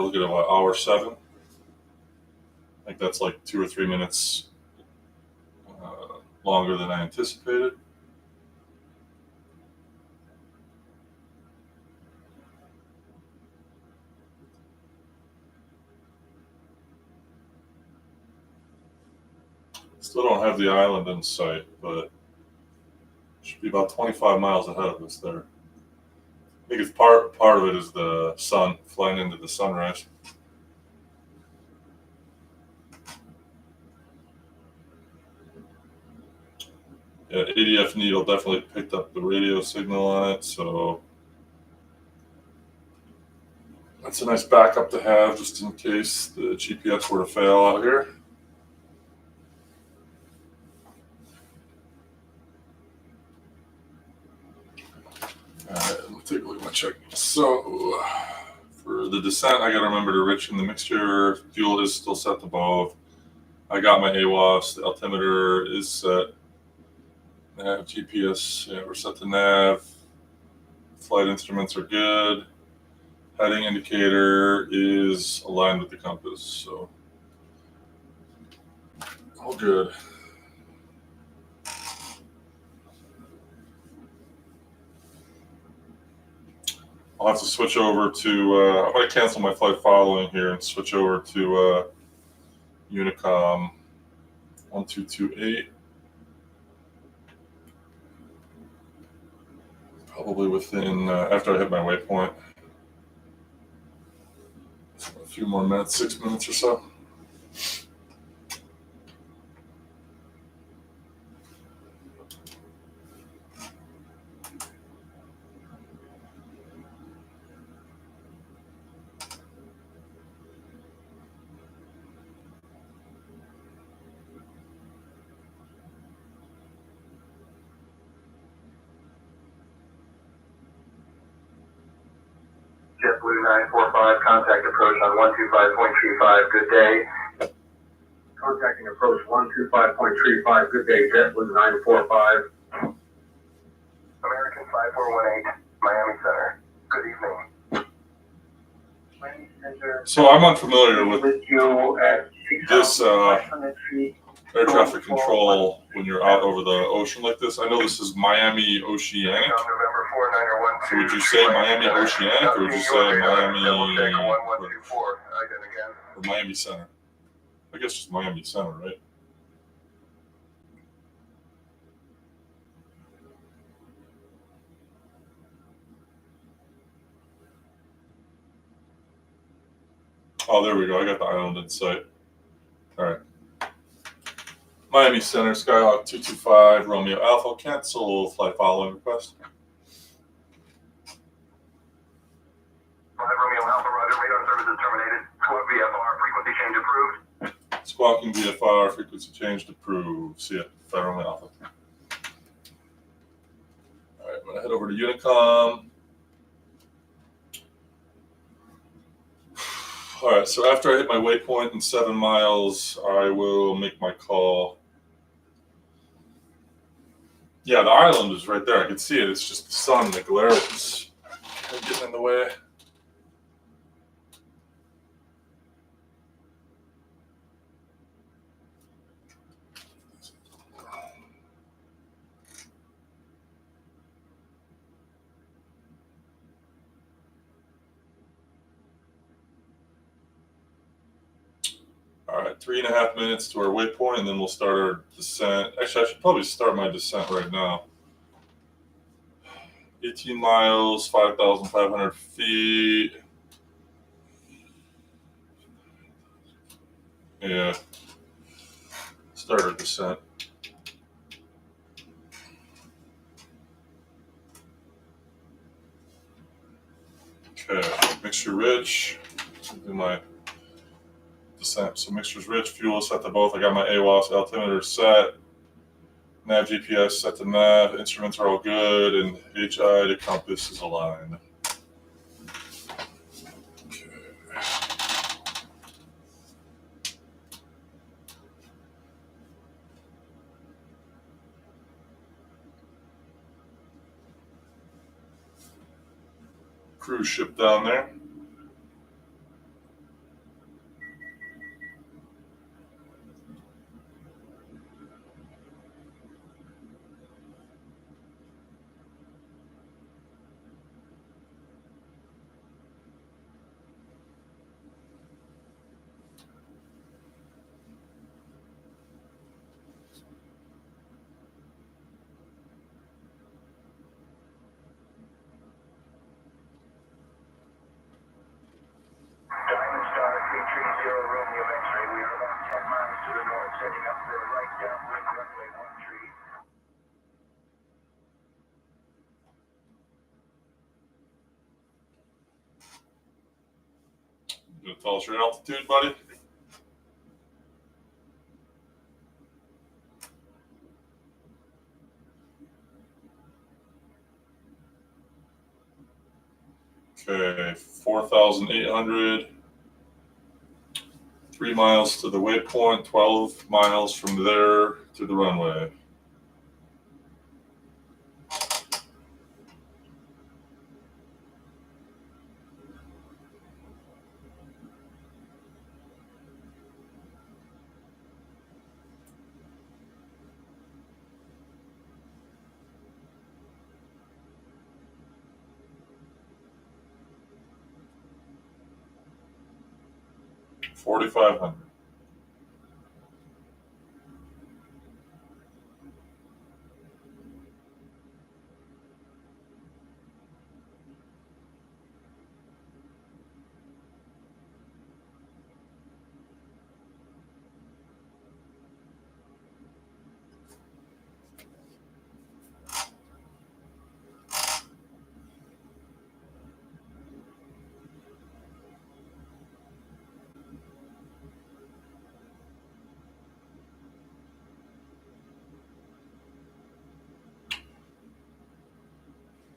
look at what, hour 7. I think that's like 2 or 3 minutes longer than I anticipated. Still don't have the island in sight, but should be about 25 miles ahead of us there. I think it's part of it is the sun, flying into the sunrise. Yeah, ADF needle definitely picked up the radio signal on it, so that's a nice backup to have just in case the GPS were to fail out here. All right, let me take a look at my check. So for the descent, I got to remember to enrich in the mixture. Fuel is still set to both. I got my AWAS. The altimeter is set. Nav, GPS, yeah, we're set to nav. Flight instruments are good. Heading indicator is aligned with the compass, so all good. I'll have to switch over to, I'm going to cancel my flight following here and switch over to Unicom 1228. Probably within, after I hit my waypoint. A few more minutes, 6 minutes or so. JetBlue 945, contact approach on 125.35, good day. Contacting approach 125.35, good day, JetBlue 945. American 5418, Miami Center, good evening. Miami Center. So I'm unfamiliar with you at this 6,500 feet. air traffic control when you're out over the ocean like this. I know this is Miami Oceanic. November 49er So would you say Miami Oceanic or would you say Miami or Miami Center? I guess just Miami Center, right? Oh, there we go. I got the island in sight. All right. Miami Center, Skyhawk 225, Romeo Alpha, cancel flight following request. 5 Romeo Alpha, roger, radar services terminated. Squawk VFR, frequency change approved. Squawking VFR, frequency change approved. See ya, 5 Romeo Alpha. All right, I'm going to head over to Unicom. All right, so after I hit my waypoint in 7 miles, I will make my call. Yeah, the island is right there. I can see it. It's just the sun, the glare is getting in the way. All right, 3.5 minutes to our waypoint, and then we'll start our descent. Actually, I should probably start my descent right now. 18 miles, 5,500 feet. Yeah. Start our descent. Okay, mixture rich. Do my descent. So mixture's rich, fuel set to both. I got my AWAS altimeter set. Nav GPS set to nav. Instruments are all good, and HI to compass is aligned. Okay. Cruise ship down there. Diamond Star 330 Romeo X-ray. We are about 10 miles to the north, setting up for a right downwind runway 13. You gonna tell us your altitude, buddy? Okay, 4,800. 3 miles to the waypoint, 12 miles from there to the runway. $4,500.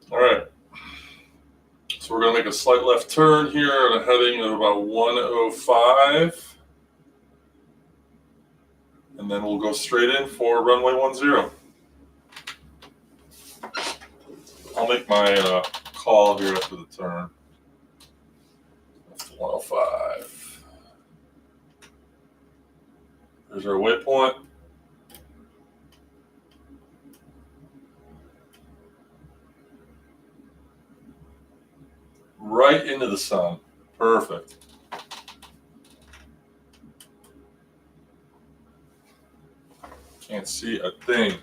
All right. So we're going to make a slight left turn here at a heading of about 105. And then we'll go straight in for runway 10. I'll make my call here after the turn. 105. There's our waypoint. right into the sun. Perfect. Can't see a thing.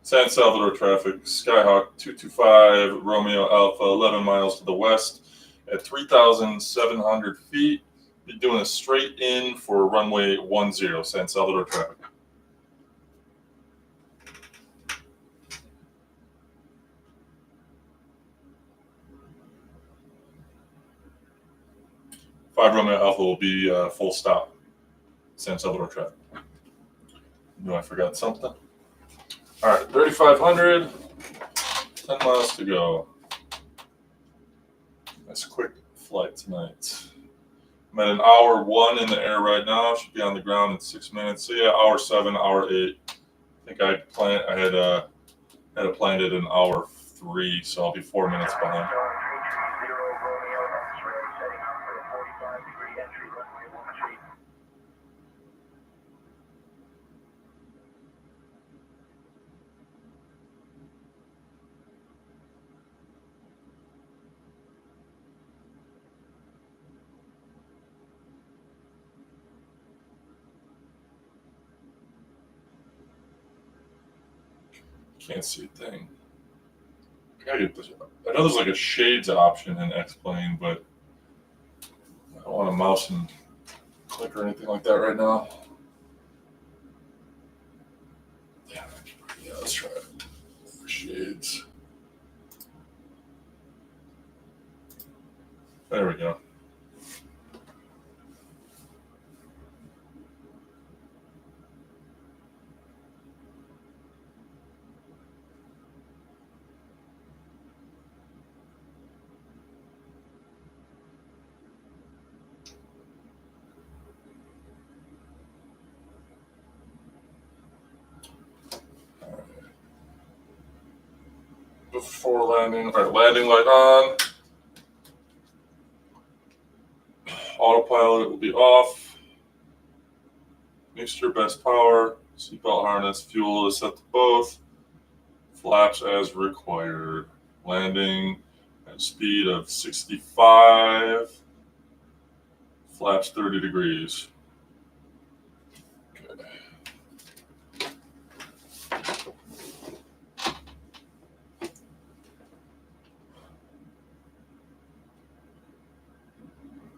San Salvador traffic, Skyhawk 225, Romeo Alpha, 11 miles to the west at 3,700 feet. Be doing a straight in for runway 10, San Salvador traffic. Five Romeo Alpha will be full stop, San Salvador traffic. Knew I forgot something. All right, 3,500, 10 miles to go. Nice quick flight tonight. I'm at an hour 1 in the air right now. Should be on the ground in 6 minutes. So yeah, hour 7, hour 8. I think I had planned it in hour 3, so I'll be 4 minutes behind. Can't see a thing. I gotta get this. I know there's like a shades option in X-Plane, but I don't want to mouse and click or anything like that right now. Yeah, let's try it. Shades. There we go. Before landing, all right, landing light on. Autopilot will be off. Mixture best power. Seatbelt harness. Fuel is set to both. Flaps as required. Landing at speed of 65. Flaps 30 degrees. Okay.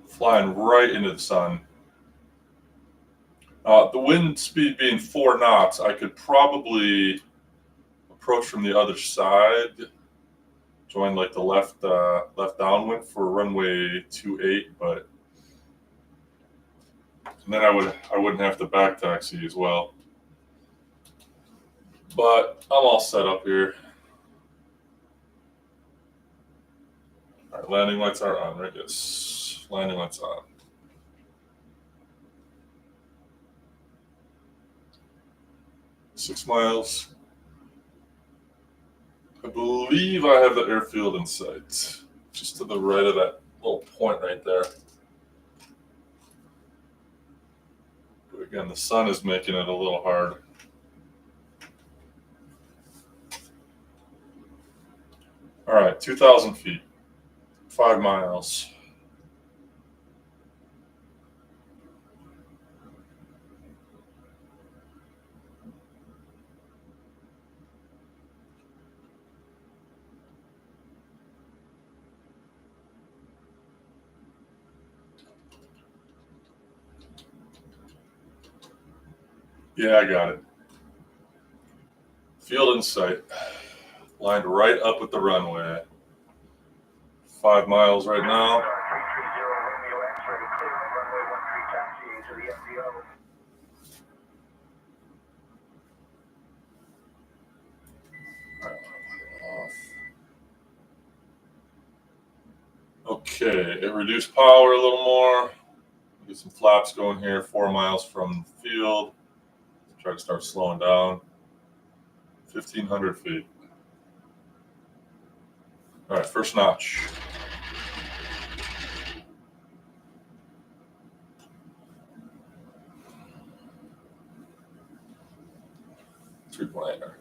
Flying right into the sun. The wind speed being 4 knots, I could probably approach from the other side, join like the left downwind for runway 28, but and then I wouldn't have to back taxi as well. But I'm all set up here. All right, landing lights are on, right? Yes, landing lights on. Six miles. I believe I have the airfield in sight, just to the right of that little point right there. But again, the sun is making it a little hard. All right, 2,000 feet, 5 miles. Yeah, I got it. Field in sight. Lined right up with the runway. 5 miles right now. Okay, it reduced power a little more. Get some flaps going here, 4 miles from the field. Try to start slowing down. 1,500 feet. All right, first notch. 3.8.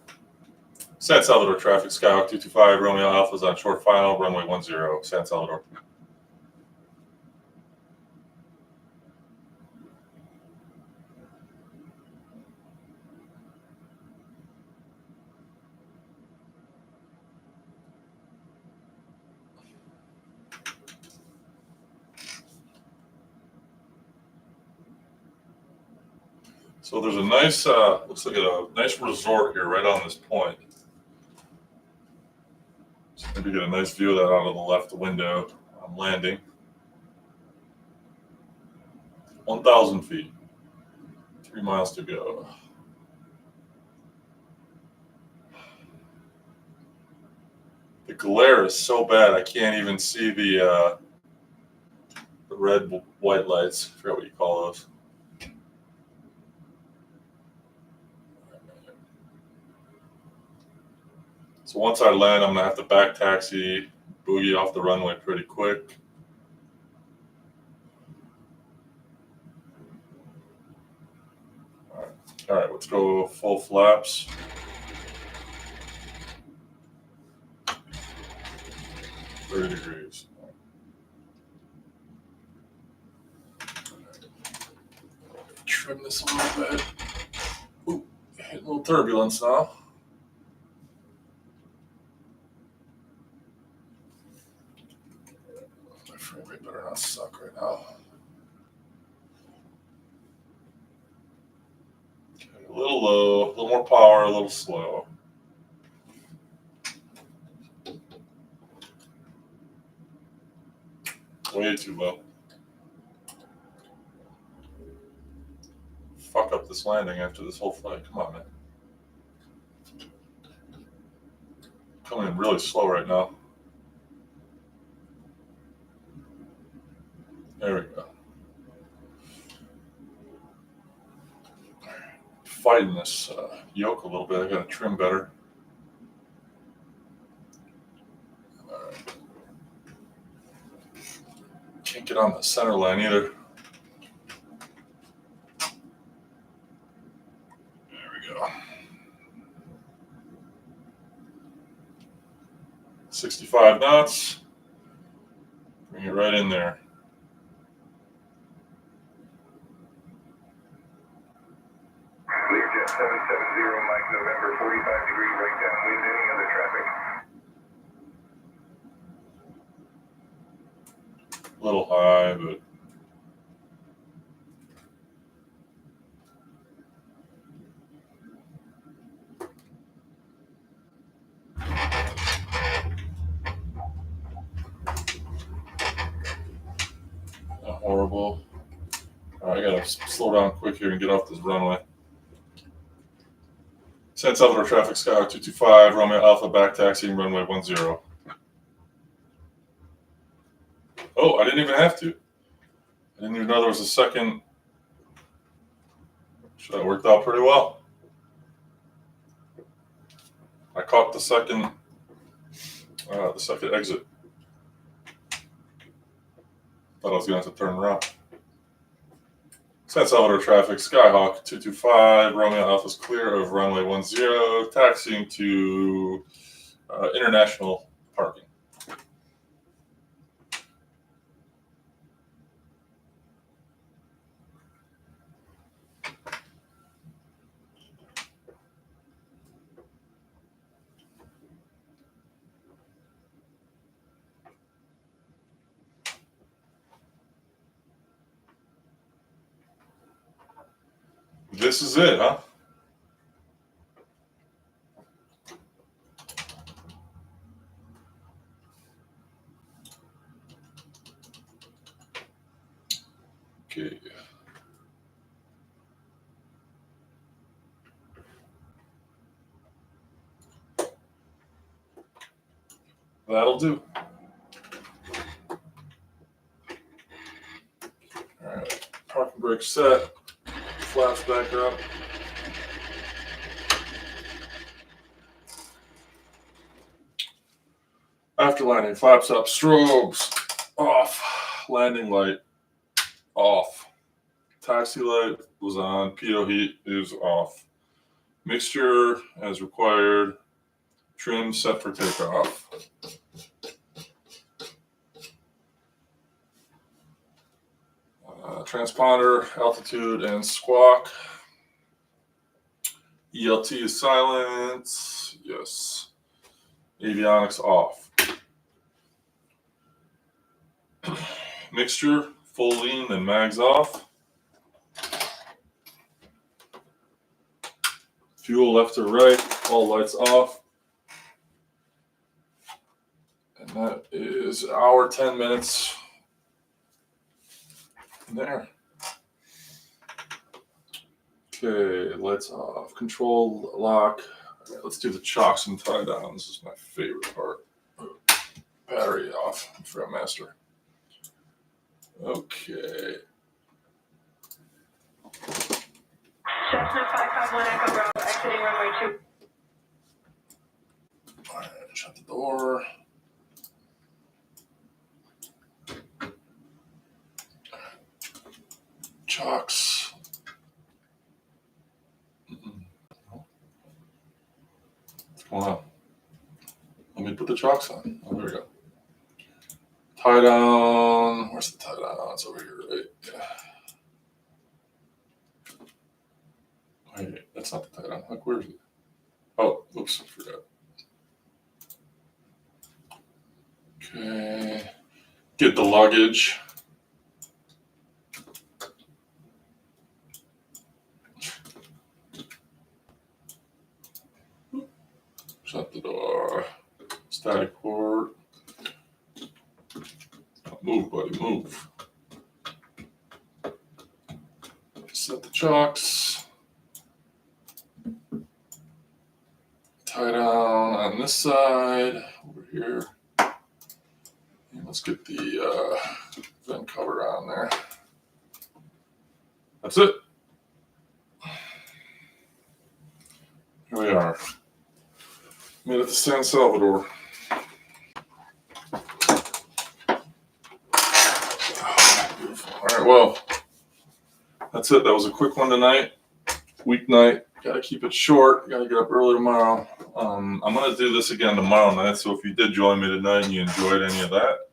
San Salvador traffic, Skyhawk 225, Romeo Alpha's on short final, runway 10, San Salvador. So there's a nice, looks like a nice resort here right on this point. So maybe get a nice view of that out of the left window. I'm landing. 1,000 feet. 3 miles to go. The glare is so bad I can't even see the red white lights. I forgot what you call those. So once I land, I'm gonna have to back taxi, boogie off the runway pretty quick. All right, let's go full flaps. $30. Trim this a little bit. Ooh, hit a little turbulence now. My frame rate better not suck right now. Okay, a little low, a little more power, a little slow. Way too low. Fuck up this landing after this whole flight. Come on, man. Coming in really slow right now. There we go. Fighting this yoke a little bit. I gotta trim better. All right. Can't get on the center line either. There we go. 65 knots. Bring it right in there. Learjet 770, Mike November, 45 degree right downwind. Any other traffic? A little high, but not horrible. All right, I gotta slow down quick here and get off this runway. San Salvador traffic, Skyhawk 225, Romeo Alpha back taxiing runway 10. Oh, I didn't even have to. I didn't even know there was a second. So that worked out pretty well. I caught the second exit. Thought I was gonna have to turn around. San Salvador traffic, Skyhawk 225, Romeo Alpha's clear of runway 10, taxiing to international parking. This is it, huh? Okay. That'll do. All right. Parking brake set. Flaps back up. After landing, flaps up, strobes off, landing light off, taxi light was on, pitot heat is off. Mixture as required. Trim set for takeoff. Transponder, altitude, and squawk. ELT is silent. Yes. Avionics off. Mixture, full lean, and mags off. Fuel left to right, all lights off. And that is hour 10 minutes there. Okay, lights off. Control lock. All right, let's do the chocks and tie down. This is my favorite part. Battery off for a master. Okay. Cessna 551 Echo Bravo, exiting runway 2. All right, shut the door. Chocks. What's going on? Let me put the chocks on. Oh, there we go. Tie down. Where's the tie down? It's over here, right? Yeah. Wait, that's not the tie down. Like, where is it? Oh, oops, I forgot. Okay. Get the luggage. Shut the door. Static port. Move, buddy, move. Set the chocks. Tie down on this side, over here. And let's get the vent cover on there. That's it. Here we are. Made it to San Salvador. All right, well, that's it. That was a quick one tonight. Weeknight. Got to keep it short. Got to get up early tomorrow. I'm going to do this again tomorrow night. So if you did join me tonight and you enjoyed any of that,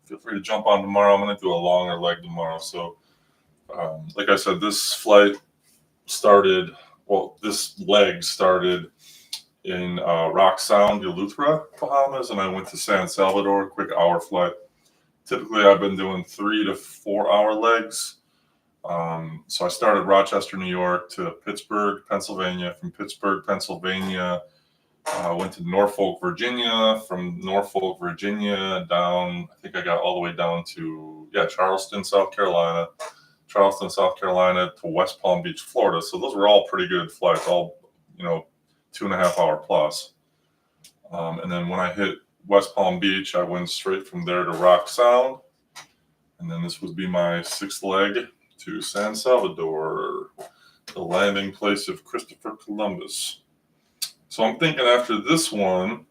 feel free to jump on tomorrow. I'm going to do a longer leg tomorrow. So, like I said, this flight started, well, this leg started in Rock Sound, Eleuthera, Bahamas, and I went to San Salvador, quick hour flight. Typically, I've been doing 3 to 4 hour legs. So I started Rochester, New York to Pittsburgh, Pennsylvania. From Pittsburgh, Pennsylvania, went to Norfolk, Virginia. From Norfolk, Virginia, down, I think I got all the way down to, Charleston, South Carolina. Charleston, South Carolina to West Palm Beach, Florida. So those were all pretty good flights, all, 2.5 hour plus. And then when I hit West Palm Beach, I went straight from there to Rock Sound. And then this would be my 6th leg to San Salvador, the landing place of Christopher Columbus. So I'm thinking after this one,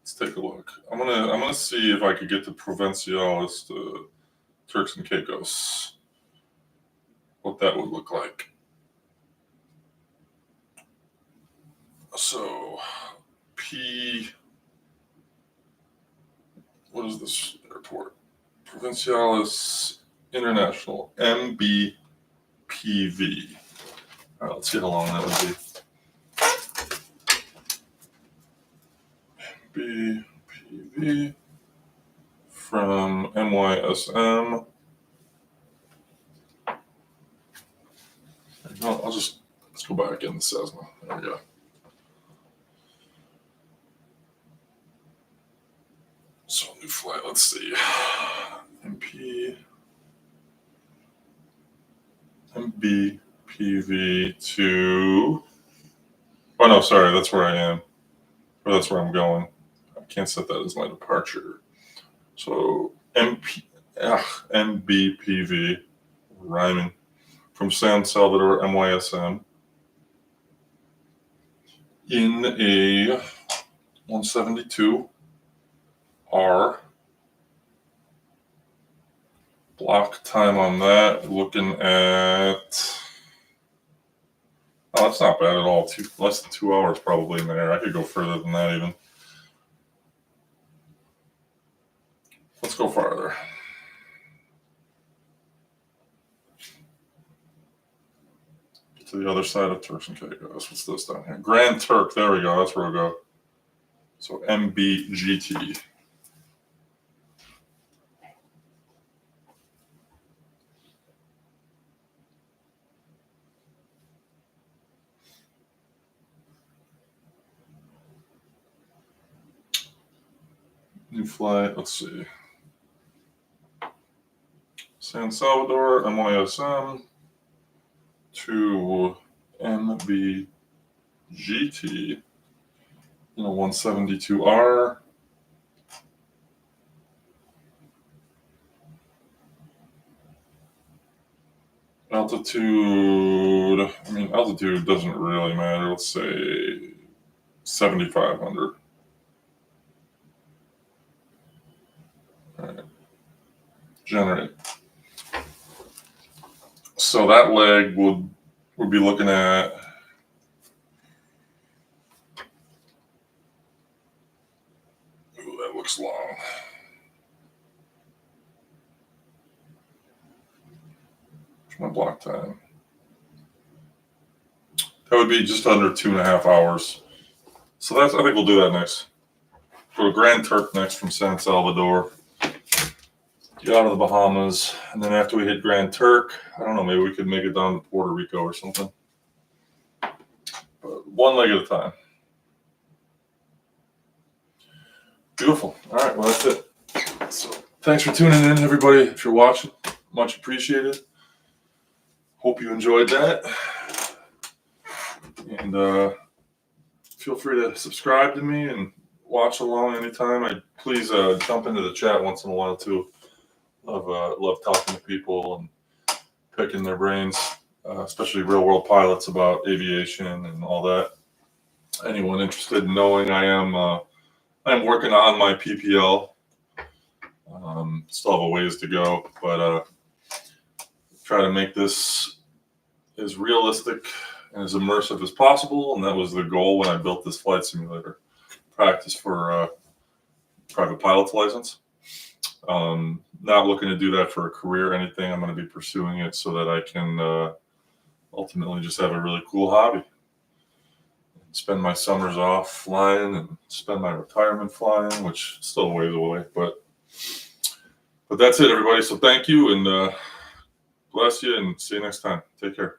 let's take a look. I'm gonna see if I could get to Provinciales, to Turks and Caicos, what that would look like. So what is this airport? Provinciales International, MBPV. All right, let's see how long that would be. MBPV from MYSM. No, let's go back in the Cessna. There we go. So new flight, let's see. MBPV to, oh no, sorry, that's where I am. Or that's where I'm going. I can't set that as my departure. So MBPV, rhyming, from San Salvador, MYSM, in a 172R. Block time on that, looking at Oh, that's not bad at all. Less than 2 hours probably in the air. I could go further than that even. Let's go farther. Get to the other side of Turks and Caicos. What's this down here? Grand Turk. There we go. That's where we'll go. So MBGT. New flight. Let's see. San Salvador, MYSM to MBGT, 172R. Altitude, altitude doesn't really matter. Let's say 7,500. All right. Generate. So that leg would be looking at that looks long. Where's my block time? That would be just under 2.5 hours. So I think we'll do that next. Go to Grand Turk next from San Salvador. Get out of the Bahamas, and then after we hit Grand Turk, I don't know, maybe we could make it down to Puerto Rico or something. But one leg at a time. Beautiful. All right, well, that's it. So thanks for tuning in, everybody. If you're watching, much appreciated. Hope you enjoyed that. And feel free to subscribe to me and watch along anytime. Please jump into the chat once in a while, too. Love talking to people and picking their brains, especially real world pilots about aviation and all that. Anyone interested in knowing, I am working on my PPL. Still have a ways to go, but try to make this as realistic and as immersive as possible. And that was the goal when I built this flight simulator. Practice for private pilot's license. Not looking to do that for a career or anything. I'm going to be pursuing it so that I can ultimately just have a really cool hobby. Spend my summers off flying and spend my retirement flying, which is still a ways away. But that's it, everybody. So thank you, and bless you, and see you next time. Take care.